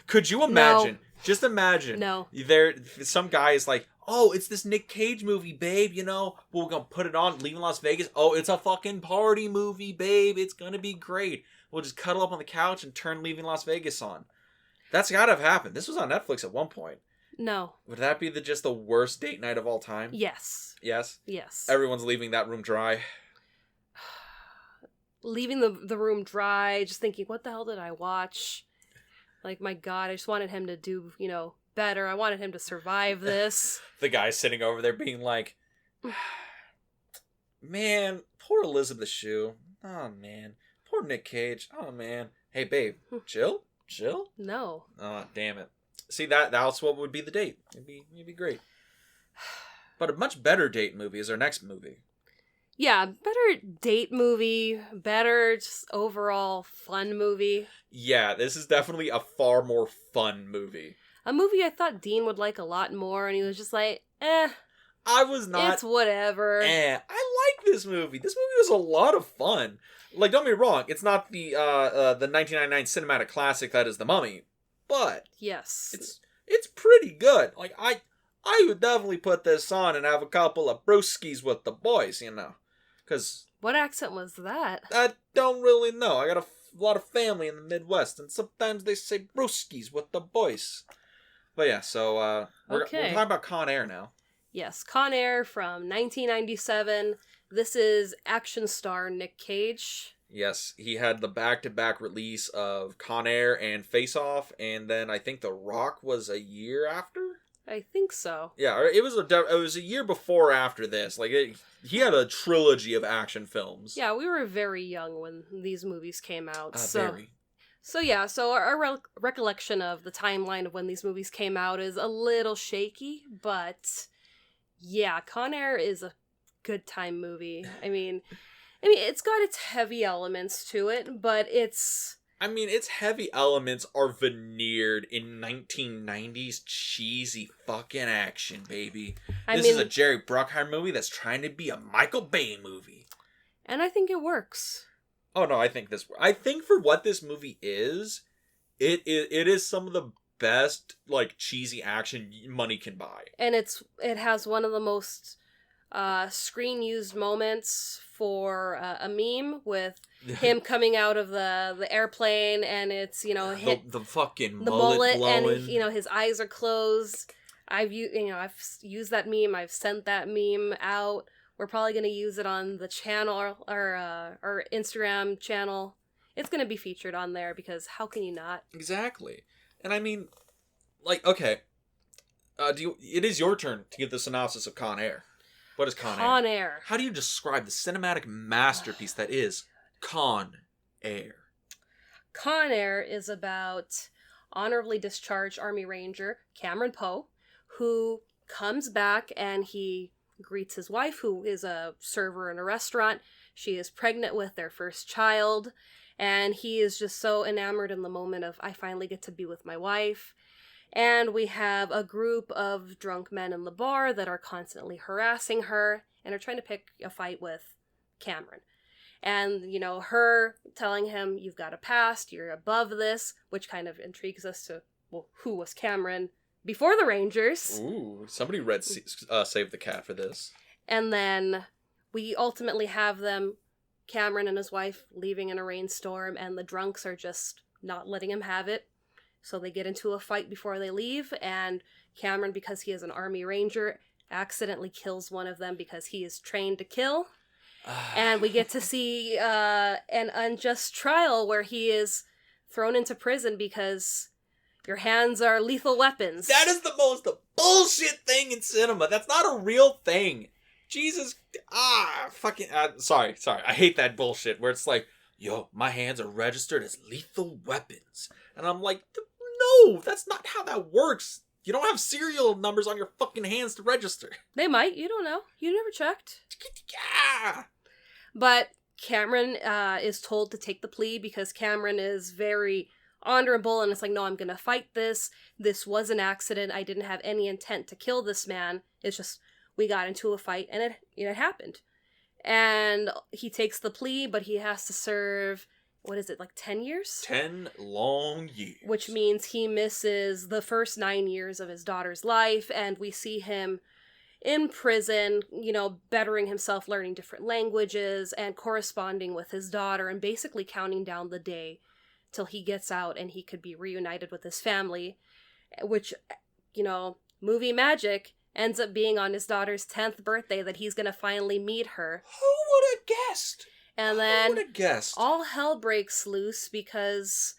Could you imagine? No. Just imagine. No. Some guy is like, oh, it's this Nick Cage movie, babe, we're gonna put it on, Leaving Las Vegas. Oh, it's a fucking party movie, babe. It's gonna be great. We'll just cuddle up on the couch and turn Leaving Las Vegas on. That's gotta have happened. This was on Netflix at one point. No. Would that be just the worst date night of all time? Yes. Yes? Yes. Everyone's leaving that room dry. Leaving the room dry, just thinking, what the hell did I watch? Like, my god, I just wanted him to do, better. I wanted him to survive this. The guy sitting over there being like, man, poor Elizabeth Shue. Oh, man. Poor Nick Cage. Oh, man. Hey, babe, chill? No. Oh, damn it. See, that's what would be the date. It'd be great. But a much better date movie is our next movie. Yeah, better date movie, better just overall fun movie. Yeah, this is definitely a far more fun movie. A movie I thought Dean would like a lot more, and he was just like, I was not... It's whatever. I like this movie. This movie was a lot of fun. Like, don't get me wrong, it's not the 1999 cinematic classic that is The Mummy, but... Yes. It's pretty good. Like, I would definitely put this on and have a couple of brewskis with the boys, Because... What accent was that? I don't really know. I got a lot of family in the Midwest, and sometimes they say brewskis with the boys. But yeah, so we're talking about Con Air now. Yes, Con Air from 1997. This is action star Nick Cage. Yes, he had the back-to-back release of Con Air and Face Off, and then I think The Rock was a year after? I think so. Yeah, it was a year before or after this. Like, he had a trilogy of action films. Yeah, we were very young when these movies came out. Very. So yeah, so our recollection of the timeline of when these movies came out is a little shaky, but yeah, Con Air is a good time movie. I mean, it's got its heavy elements to it, but its heavy elements are veneered in 1990s cheesy fucking action, baby. This is a Jerry Bruckheimer movie that's trying to be a Michael Bay movie. And I think it works. Oh, no, I think for what this movie is, it is some of the best, like, cheesy action money can buy. And it has one of the most screen used moments for a meme with him coming out of the airplane, and it's the fucking the mullet blowing. And his eyes are closed. I've used that meme. I've sent that meme out We're probably going to use it on the channel, our Instagram channel. It's going to be featured on there because how can you not? Exactly. And I mean, like, okay. It is your turn to give the synopsis of Con Air. What is Con Air? Con Air. How do you describe the cinematic masterpiece that is Con Air? Con Air is about honorably discharged Army Ranger Cameron Poe, who comes back and he greets his wife, who is a server in a restaurant. She is pregnant with their first child, and he is just so enamored in the moment of, I finally get to be with my wife. And we have a group of drunk men in the bar that are constantly harassing her and are trying to pick a fight with Cameron. And, you know, her telling him, you've got a past, you're above this, which kind of intrigues us to, well, who was Cameron before the Rangers? Ooh, somebody read Save the Cat for this. And then we ultimately have them, Cameron and his wife, leaving in a rainstorm, and the drunks are just not letting him have it. So they get into a fight before they leave, and Cameron, because he is an Army Ranger, accidentally kills one of them because he is trained to kill. And we get to see an unjust trial where he is thrown into prison because your hands are lethal weapons. That is the most bullshit thing in cinema. That's not a real thing. Jesus. Sorry. I hate that bullshit where it's like, yo, my hands are registered as lethal weapons. And I'm like, no, that's not how that works. You don't have serial numbers on your fucking hands to register. They might. You don't know. You never checked. Yeah. But Cameron is told to take the plea because Cameron is very honorable and it's like, no, I'm going to fight this. This was an accident. I didn't have any intent to kill this man. It's just we got into a fight and it happened. And he takes the plea, but he has to serve, what is it, like 10 years? 10 long years. Which means he misses the first 9 years of his daughter's life, and we see him in prison, you know, bettering himself, learning different languages, and corresponding with his daughter, and basically counting down the day till he gets out and he could be reunited with his family, which, you know, movie magic ends up being on his daughter's 10th birthday that he's going to finally meet her. Who would have guessed? And then all hell breaks loose because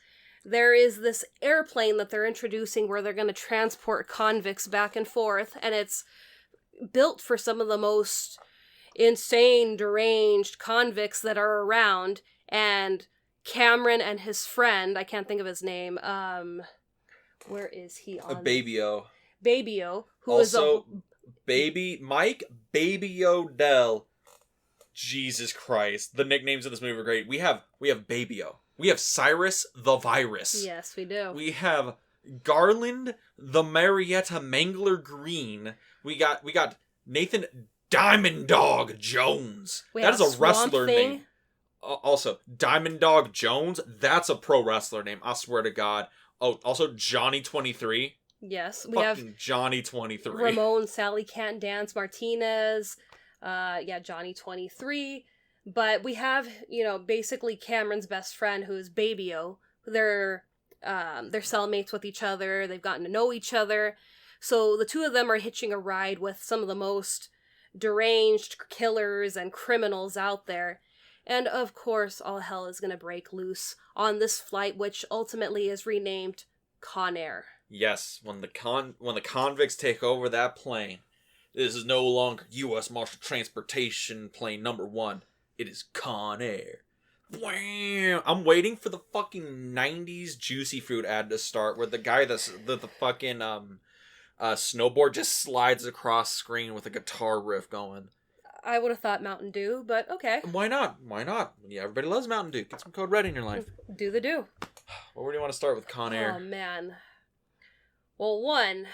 there is this airplane that they're introducing where they're going to transport convicts back and forth, and it's built for some of the most insane, deranged convicts that are around, and Cameron and his friend, I can't think of his name, where is he on? Baby-O, who also, is Mike Baby Odell. Jesus Christ. The nicknames of this movie are great. We have Baby-O. We have Cyrus the Virus. Yes, we do. We have Garland the Marietta Mangler Green. We got Nathan Diamond Dog Jones. That is a wrestler name. Also, Diamond Dog Jones, that's a pro wrestler name. I swear to God. Oh, also Johnny 23. Yes, we Fucking have Johnny 23. Ramon, Sally Can't Dance, Martinez. Johnny 23. But we have, you know, basically Cameron's best friend, who is Baby-O. They're cellmates with each other. They've gotten to know each other. So the two of them are hitching a ride with some of the most deranged killers and criminals out there. And of course, all hell is going to break loose on this flight, which ultimately is renamed Con Air. Yes, when the convicts take over that plane, this is no longer U.S. Marshal Transportation Plane number 1. It is Con Air. Bwam! I'm waiting for the fucking 90s Juicy Fruit ad to start, where the guy the fucking snowboard just slides across screen with a guitar riff going. I would have thought Mountain Dew, but okay. Why not? Yeah, everybody loves Mountain Dew. Get some Code Red in your life. Do the do. Where do you want to start with Con Air? Oh, man. Well, one,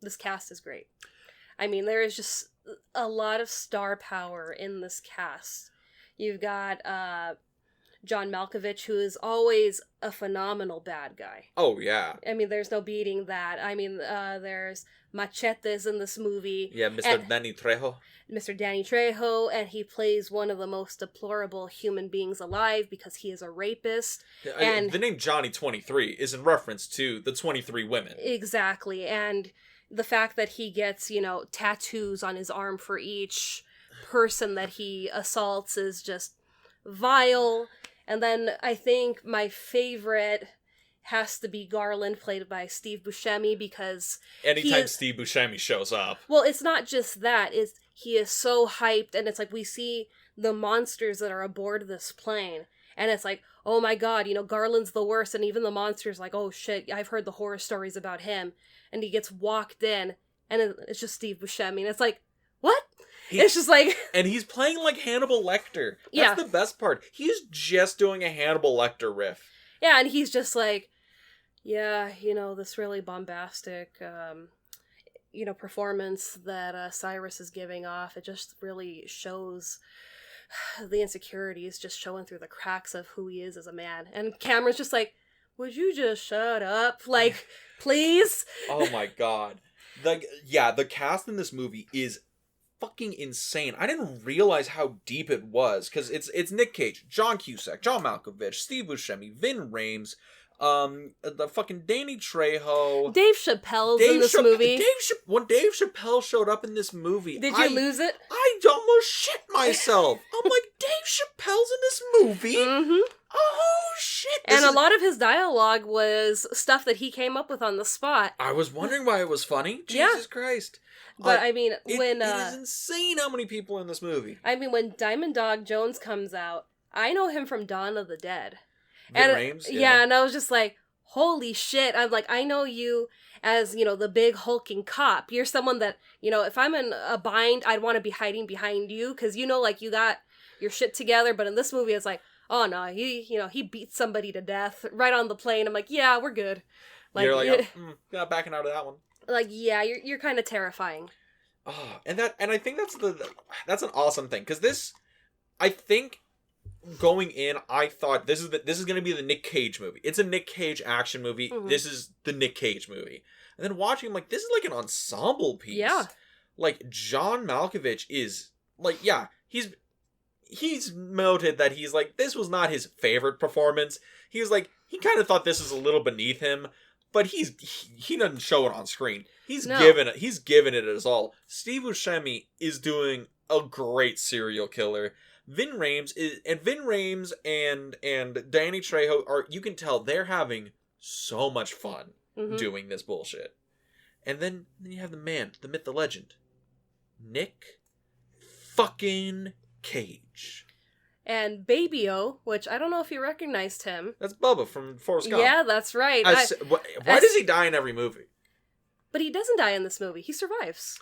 this cast is great. I mean, there is just a lot of star power in this cast. You've got John Malkovich, who is always a phenomenal bad guy. Oh, yeah. I mean, there's no beating that. I mean, there's Machetes in this movie. Yeah, Mr. Danny Trejo. Mr. Danny Trejo, and he plays one of the most deplorable human beings alive because he is a rapist. And the name Johnny 23 is in reference to the 23 women. Exactly, and the fact that he gets, tattoos on his arm for each person that he assaults is just vile. And then I think my favorite has to be Garland, played by Steve Buscemi, because anytime Steve Buscemi shows up. Well, it's not just that, he is so hyped, and it's like we see the monsters that are aboard this plane, and it's like, oh my god, Garland's the worst, and even the monster's like, oh shit, I've heard the horror stories about him, and he gets walked in, and it's just Steve Buscemi, and it's like, what? It's just like... And he's playing like Hannibal Lecter. That's the best part. He's just doing a Hannibal Lecter riff. Yeah, and he's just like, yeah, this really bombastic, performance that Cyrus is giving off, it just really shows the insecurities just showing through the cracks of who he is as a man. And Cameron's just like, would you just shut up? Like, please? Oh my god. The cast in this movie is fucking insane. I didn't realize how deep it was, because it's Nick Cage, John Cusack, John Malkovich, Steve Buscemi, Vin Rames, the fucking Danny Trejo, Dave Chappelle's in this movie. When Dave Chappelle showed up in this movie, did you lose it? I almost shit myself. I'm like, Dave Chappelle's in this movie? Mm-hmm. Oh shit! And a lot of his dialogue was stuff that he came up with on the spot. I was wondering why it was funny. Jesus Christ. But I mean, it is insane how many people are in this movie. I mean, when Diamond Dog Jones comes out, I know him from Dawn of the Dead. Vin Rames? Yeah, and I was just like, holy shit. I'm like, I know you as, the big hulking cop. You're someone that, if I'm in a bind, I'd want to be hiding behind you, because you got your shit together. But in this movie, it's like, oh no, he beats somebody to death right on the plane. I'm like, yeah, we're good. Like, you're like, not backing out of that one. Like, yeah, you're kind of terrifying. Oh, and I think that's an awesome thing, because I think going in, I thought this is going to be the Nick Cage movie. It's a Nick Cage action movie. Mm-hmm. This is the Nick Cage movie. And then watching, I'm like, this is like an ensemble piece. Yeah. Like, John Malkovich is like, yeah, he's noted that he's like, this was not his favorite performance. He was like, he kind of thought this was a little beneath him, but he doesn't show it on screen. He's given it his all. Steve Buscemi is doing a great serial killer. Vin Rames and Danny Trejo you can tell they're having so much fun doing this bullshit. And then you have the man, the myth, the legend, Nick fucking Cage. And Baby-O, which I don't know if you recognized him. That's Bubba from Forrest Gump. Yeah, that's right. Why does he die in every movie? But he doesn't die in this movie. He survives.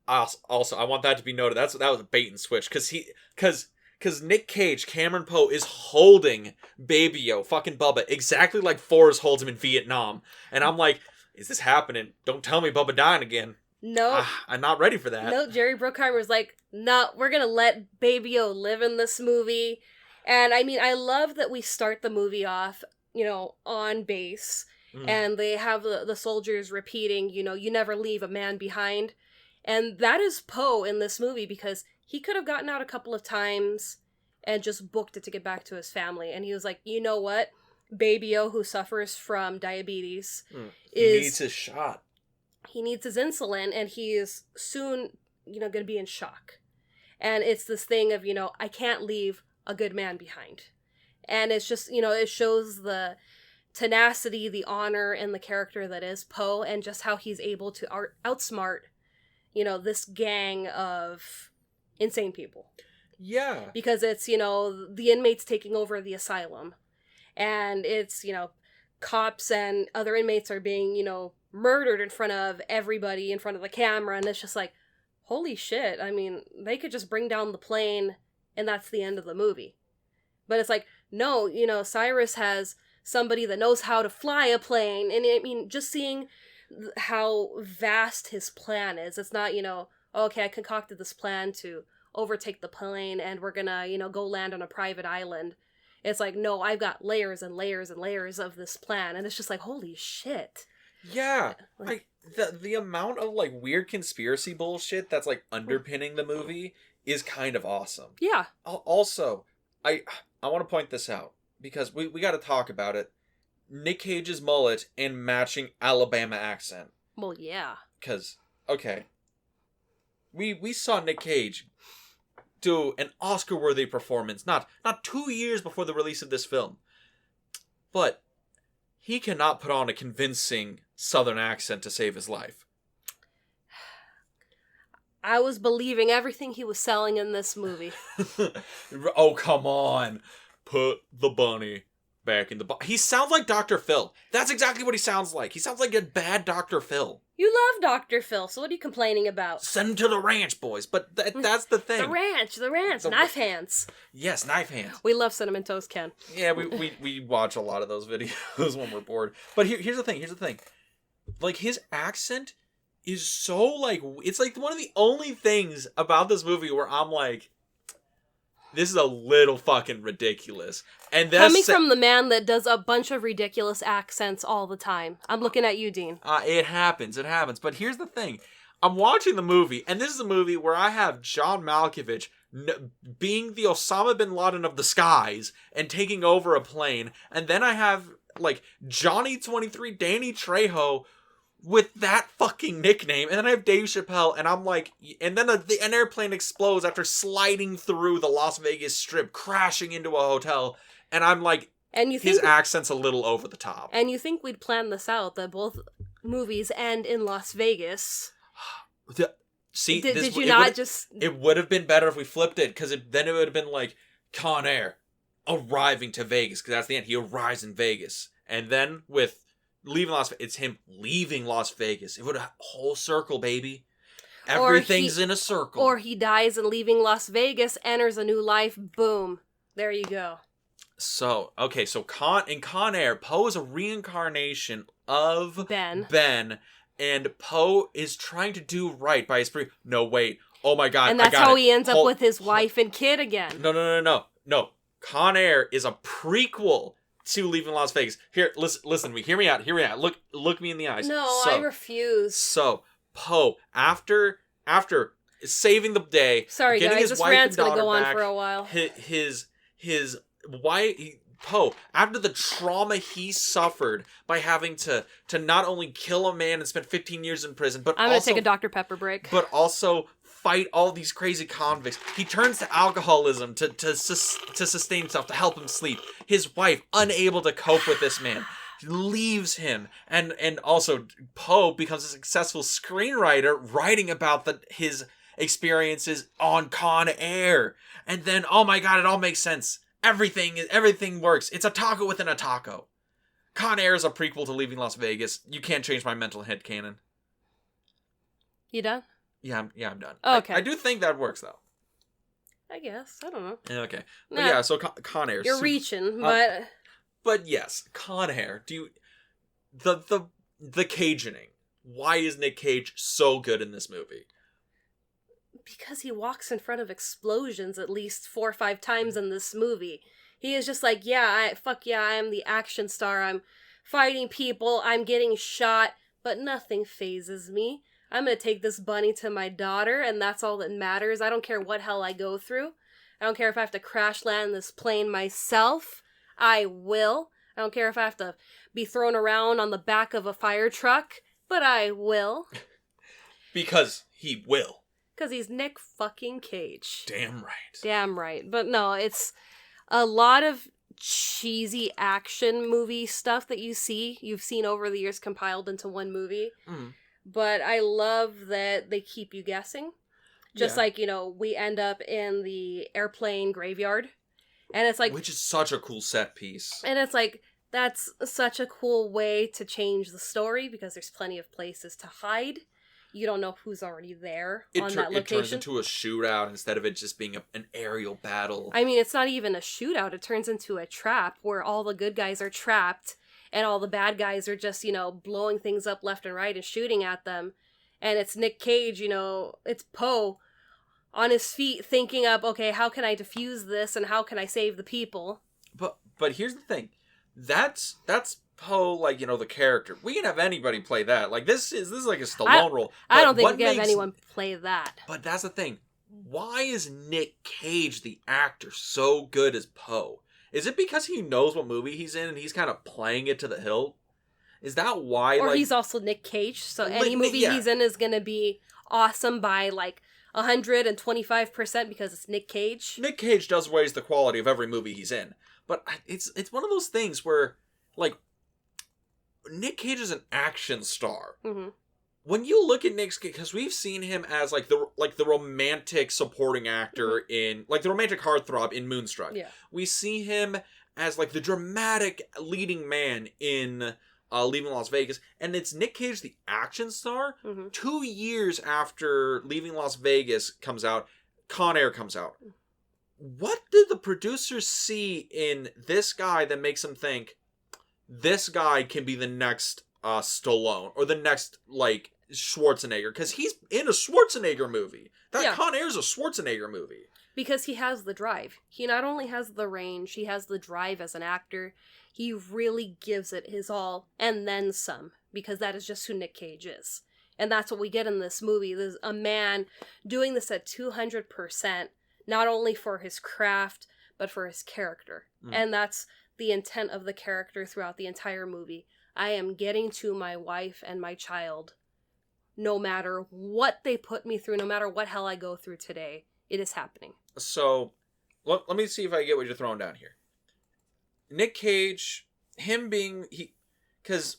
Also, I want that to be noted. That was a bait and switch, because Nick Cage, Cameron Poe, is holding Baby-O, fucking Bubba, exactly like Forrest holds him in Vietnam. And I'm like, is this happening? Don't tell me Bubba dying again. No. I'm not ready for that. No, Jerry Bruckheimer's like, no, we're going to let Baby-O live in this movie. And I mean, I love that we start the movie off, on base. And they have the soldiers repeating, you never leave a man behind. And that is Poe in this movie, because he could have gotten out a couple of times and just booked it to get back to his family. And he was like, you know what? Baby-O, who suffers from diabetes, needs his shot. He needs his insulin, and he is soon, going to be in shock. And it's this thing of, I can't leave a good man behind. And it's just, it shows the tenacity, the honor, and the character that is Poe, and just how he's able to outsmart, this gang of insane people. Yeah. Because it's, the inmates taking over the asylum. And it's, cops and other inmates are being, murdered in front of everybody, in front of the camera. And it's just like, holy shit. I mean, they could just bring down the plane and that's the end of the movie. But it's like, no, Cyrus has somebody that knows how to fly a plane. And I mean, just seeing how vast his plan is. It's not, okay, I concocted this plan to overtake the plane and we're gonna, go land on a private island. It's like, no, I've got layers and layers and layers of this plan. And it's just like, holy shit. Yeah. The amount of weird conspiracy bullshit that's underpinning the movie is kind of awesome. Yeah. Also, I want to point this out because we got to talk about it. Nick Cage's mullet and matching Alabama accent. Well, yeah. Because, okay, we saw Nick Cage do an Oscar-worthy performance not 2 years before the release of this film. But he cannot put on a convincing Southern accent to save his life. I was believing everything he was selling in this movie. Oh, come on. Put the bunny back in the box. He sounds like Dr. Phil. That's exactly what he sounds like. He sounds like a bad Dr. Phil. You love Dr. Phil, so what are you complaining about? Send him to the ranch, boys. But that's the thing. The ranch. Knife hands. Yes, knife hands. We love Cinnamon Toast Ken. Yeah, we watch a lot of those videos when we're bored. But here's the thing. Like, his accent is so, like, it's like one of the only things about this movie where I'm like, this is a little fucking ridiculous. And that's coming from the man that does a bunch of ridiculous accents all the time. I'm looking at you, Dean. It happens. But here's the thing. I'm watching the movie, and this is a movie where I have John Malkovich being the Osama bin Laden of the skies and taking over a plane, and then I have, like, Johnny 23, Danny Trejo, with that fucking nickname, and then I have Dave Chappelle, and I'm like, and then an airplane explodes after sliding through the Las Vegas Strip, crashing into a hotel, and I'm like, and you think his accent's a little over the top. And you think we'd plan this out, that both movies end in Las Vegas? See, did you not just... It would have been better if we flipped it, because then it would have been like, Con Air arriving to Vegas, because that's the end. He arrives in Vegas. And then with leaving Las Vegas, it's him leaving Las Vegas. It would have a whole circle, baby. Everything's in a circle. Or he dies and leaving Las Vegas, enters a new life, boom. There you go. So, okay, so in Con Air, Poe is a reincarnation of Ben, and Poe is trying to do right by his No, wait. Oh my god, and that's how he ends up with his wife and kid again. No. Con Air is a prequel to Leaving Las Vegas. Here, listen to me. Hear me out. Look me in the eyes. No, I refuse. So, Poe, after saving the day, sorry getting guys, his this wife rant's and gonna go on back, for a while. His wife, Poe, after the trauma he suffered by having to not only kill a man and spend 15 years in prison, but I'm gonna take a Dr. Pepper break. But also fight all these crazy convicts. He turns to alcoholism to sustain himself, to help him sleep. His wife, unable to cope with this man, leaves him. And also, Poe becomes a successful screenwriter, writing about his experiences on Con Air. And then, oh my god, it all makes sense. Everything works. It's a taco within a taco. Con Air is a prequel to Leaving Las Vegas. You can't change my mental headcanon. You done? Yeah, I'm done. Okay. I do think that works, though. I guess. I don't know. Yeah, okay. But yeah, so Con Air. You're reaching, but... But yes, Con Air. The Cajioning. Why is Nick Cage so good in this movie? Because he walks in front of explosions at least 4 or 5 times in this movie. He is just like, I am the action star. I'm fighting people. I'm getting shot, but nothing phases me. I'm going to take this bunny to my daughter, and that's all that matters. I don't care what hell I go through. I don't care if I have to crash land this plane myself. I will. I don't care if I have to be thrown around on the back of a fire truck, but I will. Because he will. Because he's Nick fucking Cage. Damn right. Damn right. But no, it's a lot of cheesy action movie stuff that you've seen over the years compiled into one movie. Mm. But I love that they keep you guessing. Just like, we end up in the airplane graveyard. And it's like... Which is such a cool set piece. And it's like, that's such a cool way to change the story because there's plenty of places to hide. You don't know who's already there on that location. It turns into a shootout instead of it just being an aerial battle. I mean, it's not even a shootout. It turns into a trap where all the good guys are trapped and all the bad guys are just, blowing things up left and right and shooting at them. And it's Nick Cage, it's Poe on his feet thinking up, okay, how can I defuse this and how can I save the people? But here's the thing. That's Poe, like, the character. We can have anybody play that. Like, this is like a Stallone role. I don't think we can have anyone play that. But that's the thing. Why is Nick Cage, the actor, so good as Poe? Is it because he knows what movie he's in and he's kind of playing it to the hilt? Is that why? Or like, he's also Nick Cage, so like, any movie yeah. he's in is going to be awesome by, like, 125% because it's Nick Cage. Nick Cage does raise the quality of every movie he's in. But it's one of those things where, like, Nick Cage is an action star. Mm-hmm. When you look at Nick Cage, because we've seen him as, like, the romantic supporting actor in, like, the romantic heartthrob in Moonstruck. Yeah. We see him as, like, the dramatic leading man in Leaving Las Vegas. And it's Nick Cage, the action star. 2 years after Leaving Las Vegas comes out, Con Air comes out. What did the producers see in this guy that makes them think, this guy can be the next Stallone, or the next, like, Schwarzenegger? Because he's in a Schwarzenegger movie. Con Air's a Schwarzenegger movie. Because he has the drive. He not only has the range, he has the drive as an actor. He really gives it his all, and then some, because that is just who Nick Cage is. And that's what we get in this movie. There's a man doing this at 200%, not only for his craft, but for his character. And that's the intent of the character throughout the entire movie. I am getting to my wife and my child, no matter what they put me through, no matter what hell I go through today. It is happening. So, let me see if I get what you're throwing down here. Nick Cage, him being... Because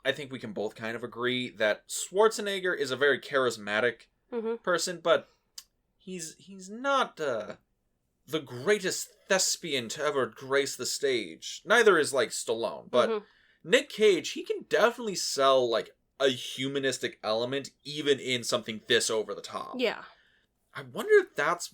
I think we can both kind of agree that Schwarzenegger is a very charismatic person, but he's not the greatest thespian to ever grace the stage. Neither is, like, Stallone, but Nick Cage, he can definitely sell, like, a humanistic element even in something this over the top. Yeah. I wonder if that's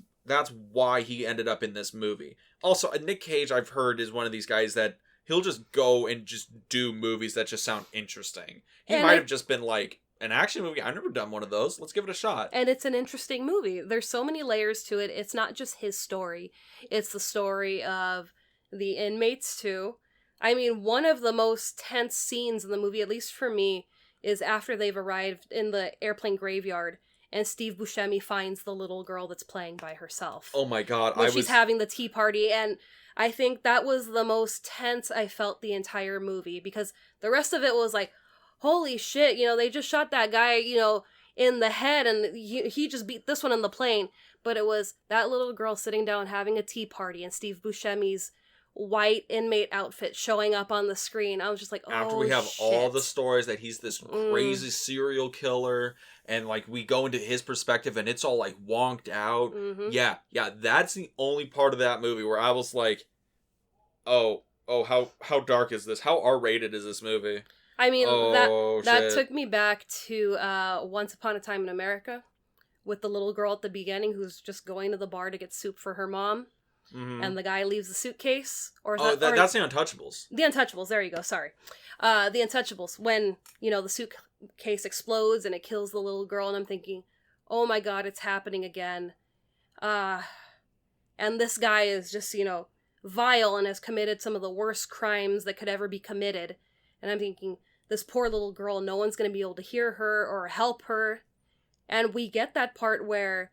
why he ended up in this movie. Also, Nick Cage, I've heard, is one of these guys that he'll just go and just do movies that just sound interesting. He might have just been like, an action movie? I've never done one of those. Let's give it a shot. And it's an interesting movie. There's so many layers to it. It's not just his story. It's the story of the inmates, too. I mean, one of the most tense scenes in the movie, at least for me, is after they've arrived in the airplane graveyard. And Steve Buscemi finds the little girl that's playing by herself. Oh my god. She's having the tea party. And I think that was the most tense I felt the entire movie. Because the rest of it was like, holy shit, they just shot that guy, in the head. And he just beat this one in the plane. But it was that little girl sitting down having a tea party. And Steve Buscemi's white inmate outfit showing up on the screen. I was just like, oh, after we have shit. all the stories that he's this crazy serial killer, and like we go into his perspective and it's all like wonked out. Yeah, that's the only part of that movie where I was like, oh, how dark is this? How R-rated is this movie? I mean, that took me back to Once Upon a Time in America with the little girl at the beginning who's just going to the bar to get soup for her mom. And the guy leaves the suitcase. That's the Untouchables. The Untouchables, there you go, sorry. The Untouchables, when, the suitcase explodes and it kills the little girl, and I'm thinking, oh my god, it's happening again. And this guy is just, vile and has committed some of the worst crimes that could ever be committed. And I'm thinking, this poor little girl, no one's going to be able to hear her or help her. And we get that part where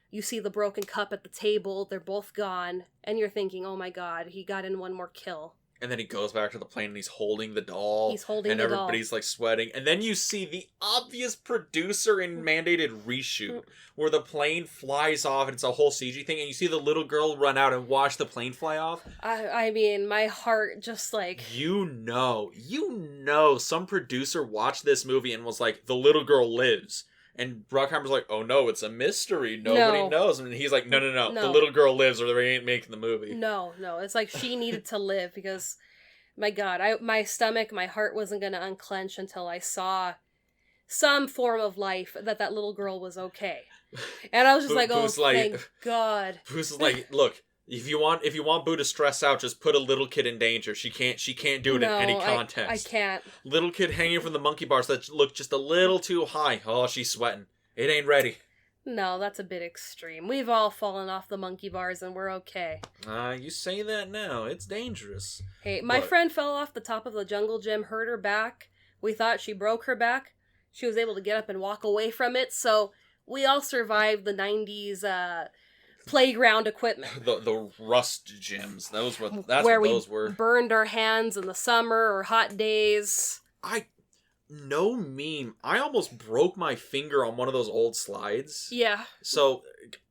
you see the broken cup at the table, they're both gone, and you're thinking, oh my god, he got in one more kill. And then he goes back to the plane and he's holding the doll. He's holding the doll. And everybody's like sweating. And then you see the obvious producer in mandated reshoot, where the plane flies off and it's a whole CG thing, and you see the little girl run out and watch the plane fly off. I mean, my heart just like... You know some producer watched this movie and was like, the little girl lives. And Bruckheimer's like, oh no, it's a mystery. Nobody knows. And he's like, no. The little girl lives or they ain't making the movie. No. It's like she needed to live because, my god, my stomach, my heart wasn't going to unclench until I saw some form of life that little girl was okay. And I was just thank god. Bruce is like, look, if you want Boo to stress out, just put a little kid in danger. She can't do it in any context. I can't. Little kid hanging from the monkey bars that look just a little too high. Oh, she's sweating. It ain't ready. No, that's a bit extreme. We've all fallen off the monkey bars and we're okay. You say that now. It's dangerous. Hey, my friend fell off the top of the jungle gym, hurt her back. We thought she broke her back. She was able to get up and walk away from it, so we all survived the 90s, playground equipment. The rust gyms. That's where what those were. Burned our hands in the summer or hot days. no meme, I almost broke my finger on one of those old slides. Yeah. So,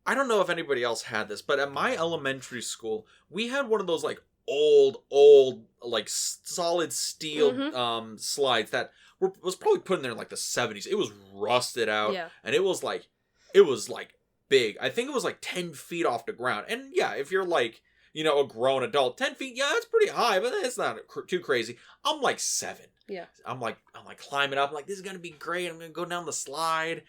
I don't know if anybody else had this, but at my elementary school, we had one of those, like, old, like, solid steel slides that was probably put in there in, like, the 70s. It was rusted out, and it was, like, big. I think it was, like, 10 feet off the ground. And, yeah, if you're, like, you know, a grown adult, 10 feet, yeah, that's pretty high, but it's not too crazy. I'm, like, 7. Yeah. I'm like climbing up. I'm like, this is gonna be great. I'm gonna go down the slide.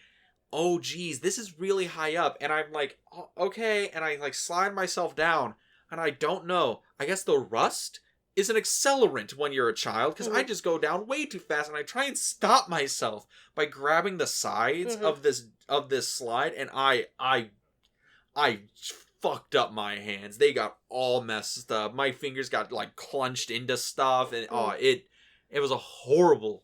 Oh geez, this is really high up. And I'm like, oh, okay. And I like slide myself down. And I don't know. I guess the rust is an accelerant when you're a child, because I just go down way too fast, and I try and stop myself by grabbing the sides of this slide, and I fucked up my hands. They got all messed up. My fingers got like clenched into stuff, and it was a horrible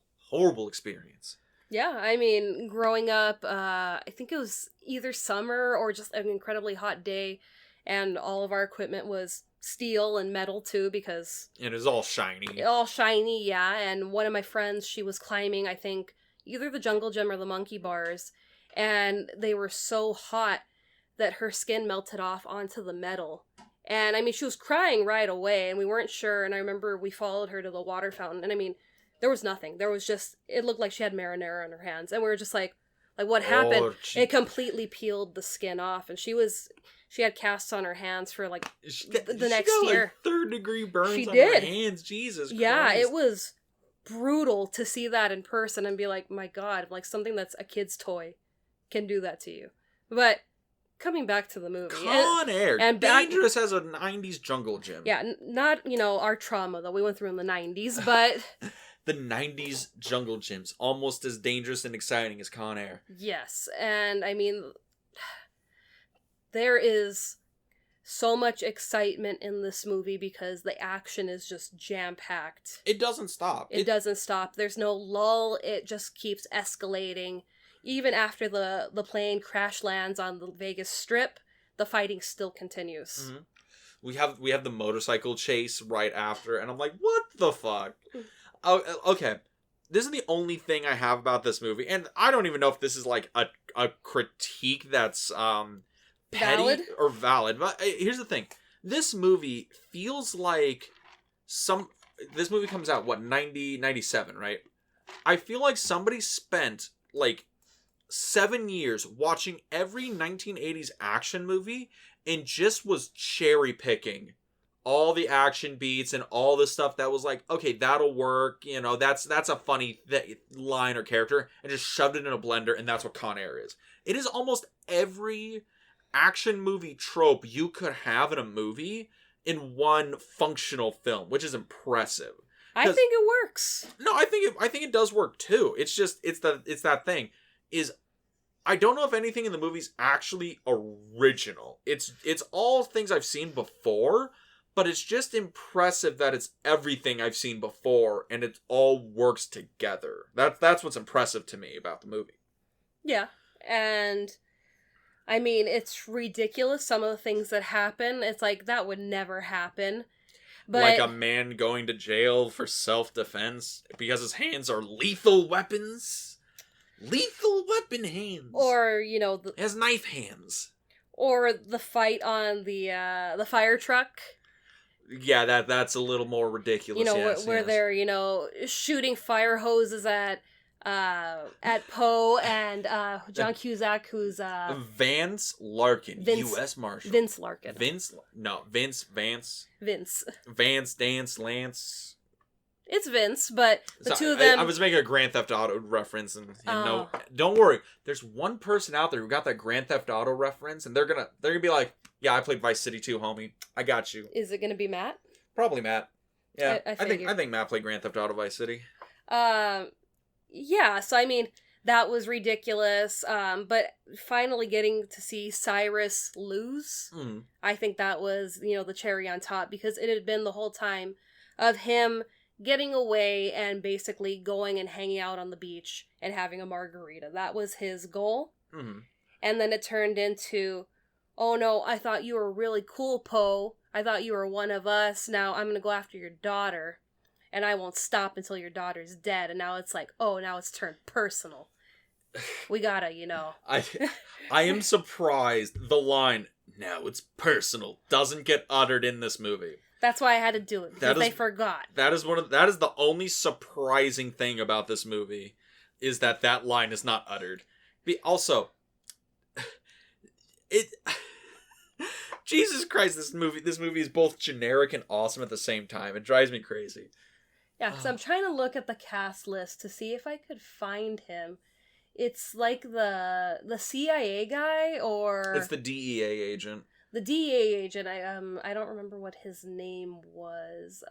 experience. Yeah, I mean, growing up, I think it was either summer or just an incredibly hot day, and all of our equipment was steel and metal too, because... And it was all shiny. All shiny, yeah, and one of my friends, she was climbing, I think, either the jungle gym or the monkey bars, and they were so hot that her skin melted off onto the metal. And, I mean, she was crying right away, and we weren't sure, and I remember we followed her to the water fountain, and I mean, there was nothing. There was just, it looked like she had marinara on her hands, and we were just like what happened? Oh, it completely peeled the skin off, and she had casts on her hands for, like, the next year. Like, 3rd-degree burns on her hands, Jesus Christ. Yeah, it was brutal to see that in person and be like, my God, like, something that's a kid's toy can do that to you. But... coming back to the movie. Con Air. And dangerous as a 90s jungle gym. Yeah, not, our trauma that we went through in the 90s, but... The 90s jungle gyms. Almost as dangerous and exciting as Con Air. Yes, and I mean... there is so much excitement in this movie because the action is just jam-packed. It doesn't stop. It doesn't stop. There's no lull. It just keeps escalating. Even after the plane crash lands on the Vegas Strip, the fighting still continues. Mm-hmm. We have the motorcycle chase right after, and I'm like, what the fuck? Oh, okay. This is the only thing I have about this movie, and I don't even know if this is like a critique that's petty or valid. But here's the thing: this movie feels like this movie comes out 97, right? I feel like somebody spent like 7 years watching every 1980s action movie and just was cherry picking all the action beats and all the stuff that was like, okay, that'll work, you know, that's a funny line or character, and just shoved it in a blender, and that's what Con Air is. It is almost every action movie trope you could have in a movie in one functional film, which is impressive. I think it works. No, I think it does work too. It's just it's that thing is, I don't know if anything in the movie's actually original. It's all things I've seen before, but it's just impressive that it's everything I've seen before and it all works together. That's what's impressive to me about the movie. Yeah, and I mean, it's ridiculous some of the things that happen. It's like, that would never happen. But, like a man going to jail for self-defense because his hands are lethal weapons. Lethal weapon hands. Or, you know... He has knife hands. Or the fight on the fire truck. Yeah, that's a little more ridiculous. You know, where they're, you know, shooting fire hoses at Poe and John Cusack, who's... Vance Larkin, U.S. Marshal. Vince Larkin. Vance, Dance, Lance... It's Vince, but the two of them... I was making a Grand Theft Auto reference, and no, don't worry. There's one person out there who got that Grand Theft Auto reference, and they're gonna be like, "Yeah, I played Vice City too, homie. I got you." Is it gonna be Matt? Probably Matt. Yeah, I think Matt played Grand Theft Auto Vice City. Yeah. So I mean, that was ridiculous. But finally getting to see Cyrus lose, I think that was, you know, the cherry on top, because it had been the whole time of him getting away and basically going and hanging out on the beach and having a margarita. That was his goal. Mm-hmm. And then it turned into, oh no, I thought you were really cool, Poe. I thought you were one of us. Now I'm going to go after your daughter. and I won't stop until your daughter's dead. And now it's like, oh, now it's turned personal. We gotta, I am surprised the line, now it's personal, doesn't get uttered in this movie. That's why I had to do it, because they forgot. That is the only surprising thing about this movie, is that line is not uttered. Also, Jesus Christ, this movie is both generic and awesome at the same time. It drives me crazy. Yeah, because I'm trying to look at the cast list to see if I could find him. It's like the CIA guy, or it's the DEA agent. The DEA agent. I don't remember what his name was.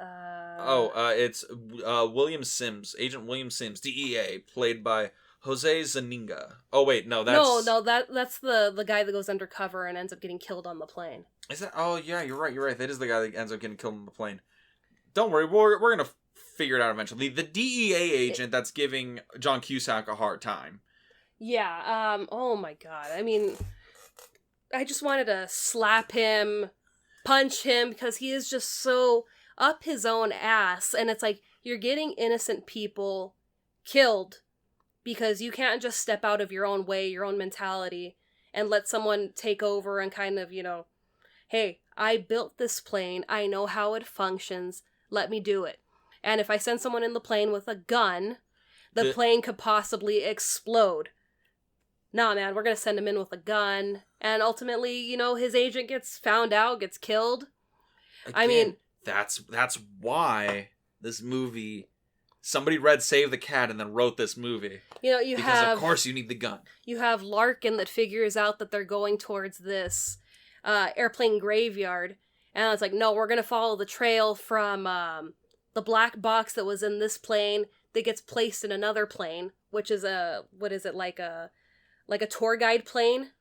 It's William Sims, Agent William Sims, DEA, played by Jose Zaninga. Oh wait, no, that's the guy that goes undercover and ends up getting killed on the plane. Is that? Oh yeah, you're right. That is the guy that ends up getting killed on the plane. Don't worry, we're gonna figure it out eventually. The DEA agent that's giving John Cusack a hard time. Yeah, oh my god. I mean, I just wanted to slap him, punch him, because he is just so up his own ass. And it's like, you're getting innocent people killed because you can't just step out of your own way, your own mentality, and let someone take over and kind of, hey, I built this plane, I know how it functions, let me do it. And if I send someone in the plane with a gun, the plane could possibly explode. Nah, man, we're gonna send him in with a gun. And ultimately, his agent gets found out, gets killed. Again, I mean... That's why this movie... Somebody read Save the Cat and then wrote this movie. Because of course you need the gun. You have Larkin that figures out that they're going towards this airplane graveyard. And it's like, no, we're gonna follow the trail from the black box that was in this plane that gets placed in another plane, which is like a tour guide plane.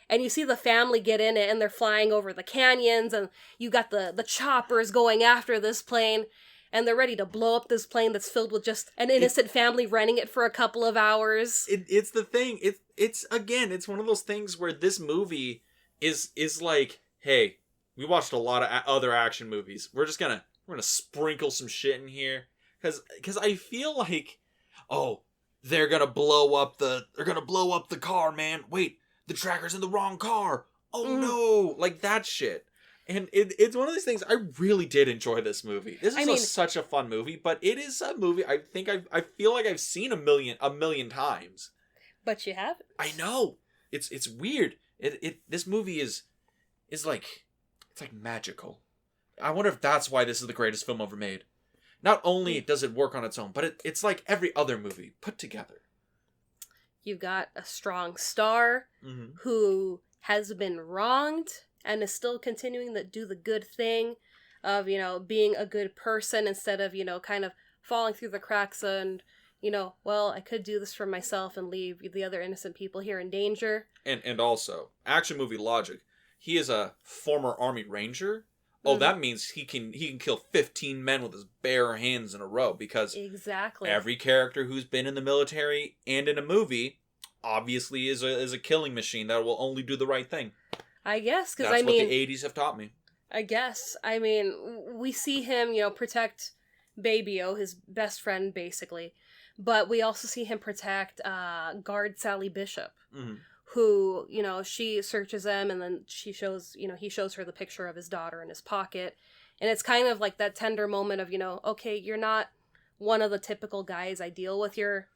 And you see the family get in it, and they're flying over the canyons, and you got the choppers going after this plane, and they're ready to blow up this plane that's filled with just an innocent family renting it for a couple of hours. It's the thing. It's one of those things where this movie is like, hey, we watched a lot of other action movies. We're gonna sprinkle some shit in here, because I feel like, oh, they're gonna blow up the car, man. Wait, the tracker's in the wrong car. Oh no, like that shit. And it's one of these things. I really did enjoy this movie. This is such a fun movie, but it is a movie I think I feel like I've seen a million times. But you haven't. I know. It's weird. This movie is like, it's like magical. I wonder if that's why this is the greatest film ever made. Not only does it work on its own, but it's like every other movie put together. You've got a strong star who has been wronged and is still continuing to do the good thing of, being a good person instead of, kind of falling through the cracks and, well, I could do this for myself and leave the other innocent people here in danger. And also, action movie logic. He is a former Army Ranger. Oh, that means he can kill 15 men with his bare hands in a row, because exactly every character who's been in the military and in a movie obviously is a killing machine that will only do the right thing. I guess, because that's what the 80s have taught me. I guess. I mean, we see him, protect Baby-O, his best friend, basically, but we also see him protect guard Sally Bishop. Who, she searches him, and then he shows her the picture of his daughter in his pocket. And it's kind of like that tender moment of, okay, you're not one of the typical guys I deal with. You're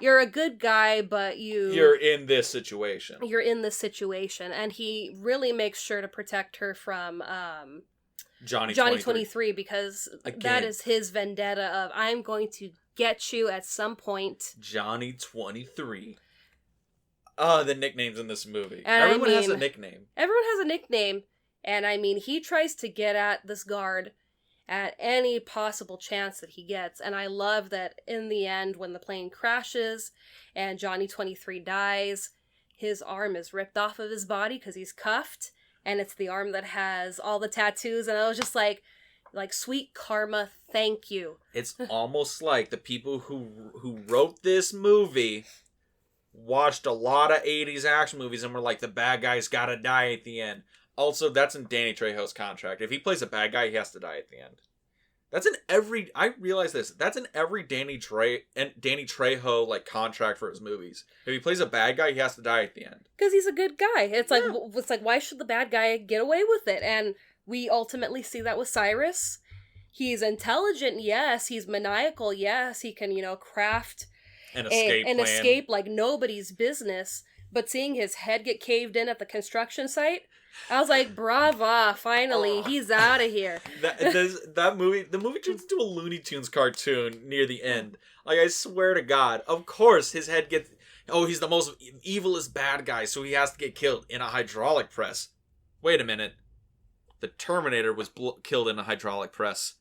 a good guy, but you're in this situation. You're in this situation. And he really makes sure to protect her from Johnny 23, because that is his vendetta of, I'm going to get you at some point. Johnny 23. The nicknames in this movie. Everyone has a nickname. Everyone has a nickname. And he tries to get at this guard at any possible chance that he gets. And I love that in the end, when the plane crashes and Johnny 23 dies, his arm is ripped off of his body because he's cuffed. And it's the arm that has all the tattoos. And I was just like sweet karma, thank you. It's almost like the people who wrote this movie watched a lot of 80s action movies and were like, the bad guy's gotta die at the end. Also, that's in Danny Trejo's contract. If he plays a bad guy, he has to die at the end. That's in every. I realize this. That's in every Danny Trejo like contract for his movies. If he plays a bad guy, he has to die at the end. Because he's a good guy. It's like why should the bad guy get away with it? And we ultimately see that with Cyrus. He's intelligent, yes. He's maniacal, yes. He can, craft An escape like nobody's business. But seeing his head get caved in at the construction site, I was like, brava, finally, he's out of here. The movie turns into a Looney Tunes cartoon near the end. Like, I swear to God, of course his head gets... Oh, he's the most evilest bad guy, so he has to get killed in a hydraulic press. Wait a minute. The Terminator was killed in a hydraulic press.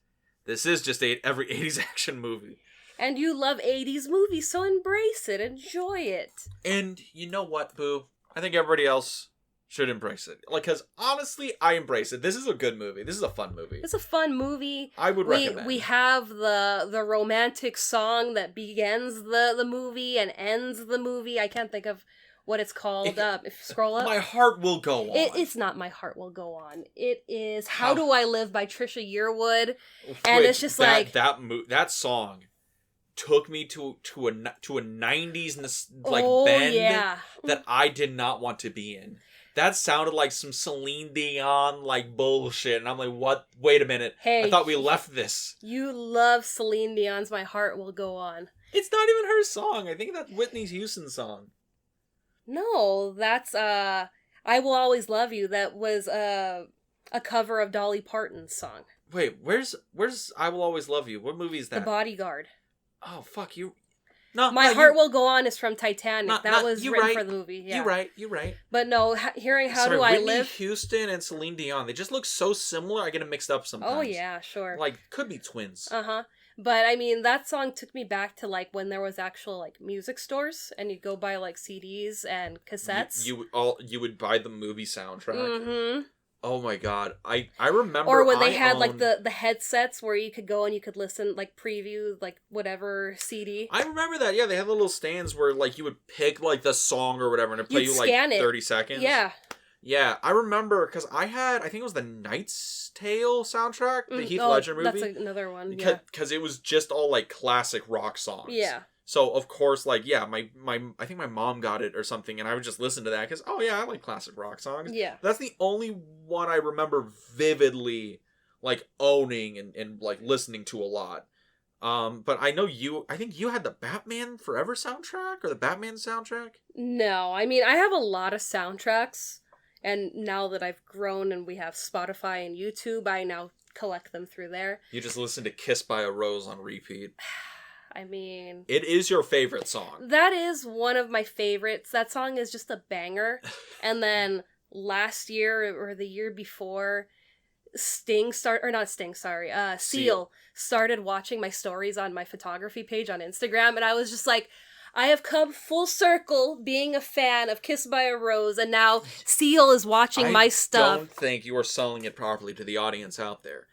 This is just every 80s action movie. And you love 80s movies, so embrace it. Enjoy it. And you know what, Boo? I think everybody else should embrace it. Like, because honestly, I embrace it. This is a good movie. This is a fun movie. It's a fun movie. I would recommend. We have the romantic song that begins the movie and ends the movie. I can't think of what it's called. If you scroll up. My Heart Will Go On. It's not My Heart Will Go On. It is How Do I Live by Trisha Yearwood. And it's just that song took me to a 90s bend that I did not want to be in. That sounded like some Celine Dion bullshit, and I'm like, what? Wait a minute. Hey, I thought we left this. You love Celine Dion's My Heart Will Go On. It's not even her song. I think that's Whitney Houston's song. No, that's I Will Always Love You. That was a cover of Dolly Parton's song. Wait, where's I Will Always Love You? What movie is that? The Bodyguard. Oh, fuck you. My Heart Will Go On is from Titanic. That was written for the movie. Yeah. You're right. But no, hearing How Do I Live... Whitney Houston and Celine Dion, they just look so similar, I get them mixed up sometimes. Oh, yeah, sure. Could be twins. Uh-huh. But, I mean, that song took me back to, when there was actual, music stores, and you'd go buy, CDs and cassettes. You would buy the movie soundtrack? Mm-hmm. Oh my God. I remember. Or when they had the headsets where you could go and you could listen, preview, whatever CD. I remember that. Yeah, they had little stands where you would pick the song or whatever and it'd play you 30 seconds. Yeah. Yeah, I remember because I think it was the Knight's Tale soundtrack, the Heath Ledger movie. That's another one. Because it was just all classic rock songs. Yeah. So of course, I think my mom got it or something, and I would just listen to that because I like classic rock songs. Yeah, that's the only one I remember vividly, owning and listening to a lot. But I know I think you had the Batman Forever soundtrack or the Batman soundtrack. No, I mean I have a lot of soundtracks, and now that I've grown and we have Spotify and YouTube, I now collect them through there. You just listen to "Kiss by a Rose" on repeat. I mean... It is your favorite song. That is one of my favorites. That song is just a banger. And then last year, or the year before, Seal started watching my stories on my photography page on Instagram, and I was just like, I have come full circle being a fan of Kiss by a Rose, and now Seal is watching my stuff. I don't think you are selling it properly to the audience out there.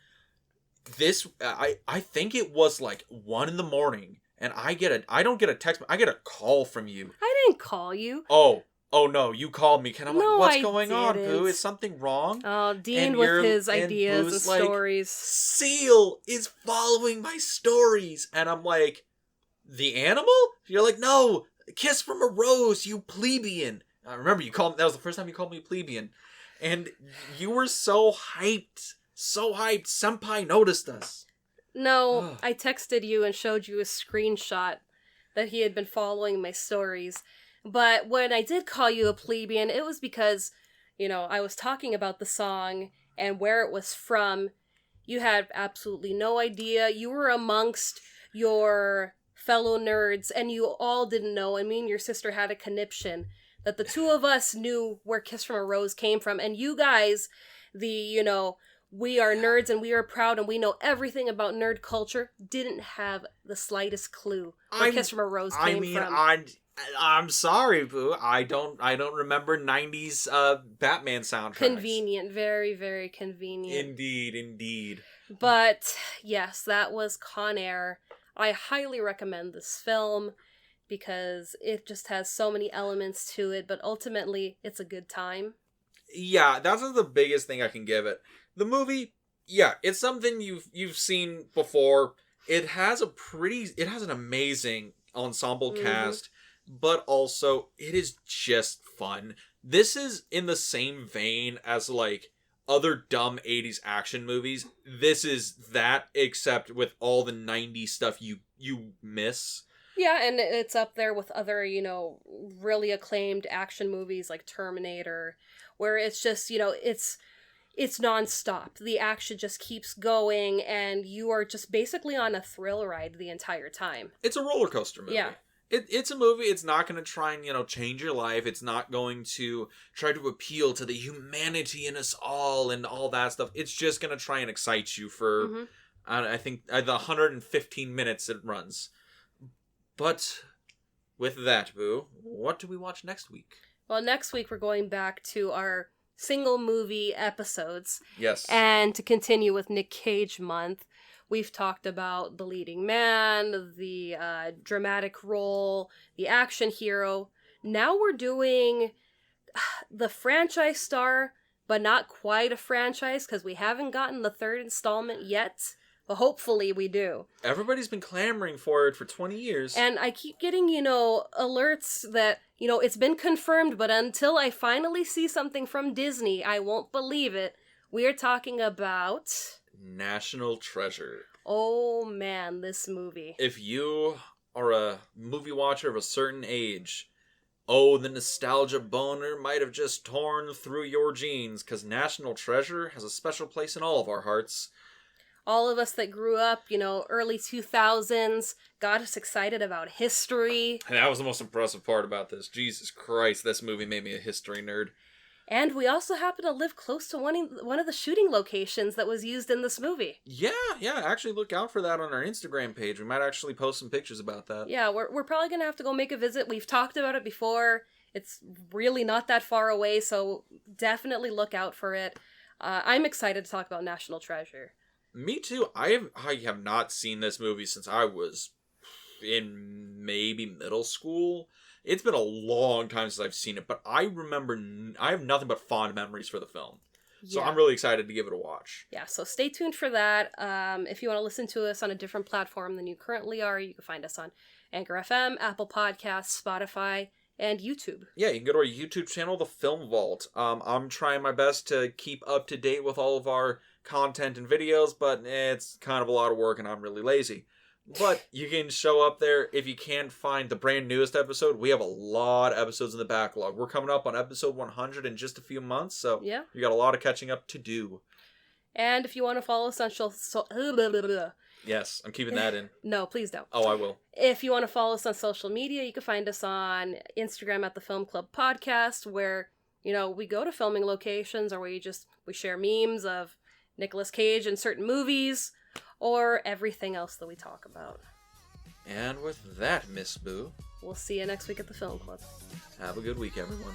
I think it was 1 a.m, and I don't get a text, I get a call from you. I didn't call you. Oh no, you called me. What's going on, Boo? Is something wrong? Oh, Dean with his ideas and stories. Seal is following my stories, and I'm like, the animal? You're like, no, Kiss from a Rose, you plebeian. I remember you called. That was the first time you called me plebeian, and you were so hyped. So hyped, Senpai noticed us. No, I texted you and showed you a screenshot that he had been following my stories. But when I did call you a plebeian, it was because, I was talking about the song and where it was from. You had absolutely no idea. You were amongst your fellow nerds, and you all didn't know, and me and your sister had a conniption that the two of us knew where Kiss from a Rose came from, and you guys, we are nerds and we are proud and we know everything about nerd culture, didn't have the slightest clue where Kiss from a Rose came from. I'm sorry, Boo. I don't remember 90s Batman soundtracks. Convenient. Very, very convenient. Indeed. But, yes, that was Con Air. I highly recommend this film because it just has so many elements to it, but ultimately, it's a good time. Yeah, that's the biggest thing I can give it. The movie, Yeah, it's something you've seen before. It has an amazing ensemble cast, but also it is just fun. This is in the same vein as like other dumb 80s action movies. This is that, except with all the 90s stuff you miss. Yeah, and it's up there with other, really acclaimed action movies like Terminator, where it's just, it's nonstop. The action just keeps going, and you are just basically on a thrill ride the entire time. It's a roller coaster movie. Yeah. It's a movie. It's not going to try and, change your life. It's not going to try to appeal to the humanity in us all and all that stuff. It's just going to try and excite you for, I think, the 115 minutes it runs. But with that, Boo, what do we watch next week? Well, next week we're going back to our single movie episodes. Yes. And to continue with Nick Cage month, we've talked about the leading man, the dramatic role, the action hero. Now we're doing the franchise star, but not quite a franchise because we haven't gotten the third installment yet. But hopefully we do. Everybody's been clamoring for it for 20 years. And I keep getting, alerts that, it's been confirmed, but until I finally see something from Disney, I won't believe it. We are talking about... National Treasure. Oh man, this movie. If you are a movie watcher of a certain age, the nostalgia boner might have just torn through your jeans, because National Treasure has a special place in all of our hearts. All of us that grew up, early 2000s, got us excited about history. And that was the most impressive part about this. Jesus Christ, this movie made me a history nerd. And we also happen to live close to one of the shooting locations that was used in this movie. Yeah, actually look out for that on our Instagram page. We might actually post some pictures about that. Yeah, we're probably going to have to go make a visit. We've talked about it before. It's really not that far away, so definitely look out for it. I'm excited to talk about National Treasure. Me too. I have not seen this movie since I was in maybe middle school. It's been a long time since I've seen it, but I remember I have nothing but fond memories for the film. So Yeah. I'm really excited to give it a watch. Yeah, so stay tuned for that. If you want to listen to us on a different platform than you currently are, you can find us on Anchor FM, Apple Podcasts, Spotify, and YouTube. Yeah, you can go to our YouTube channel, The Film Vault. I'm trying my best to keep up to date with all of our content and videos, but it's kind of a lot of work and I'm really lazy. But you can show up there if you can't find the brand newest episode. We have a lot of episodes in the backlog. We're coming up on episode 100 in just a few months, so yeah, we got a lot of catching up to do. And if you want to follow us on Yes, I'm keeping that in. No, please don't. Oh, I will. If you want to follow us on social media, you can find us on Instagram at the Film Club Podcast, where, we go to filming locations, or we share memes of Nicolas Cage in certain movies, or everything else that we talk about. And with that, Miss Boo, we'll see you next week at the Film Club. Have a good week, everyone.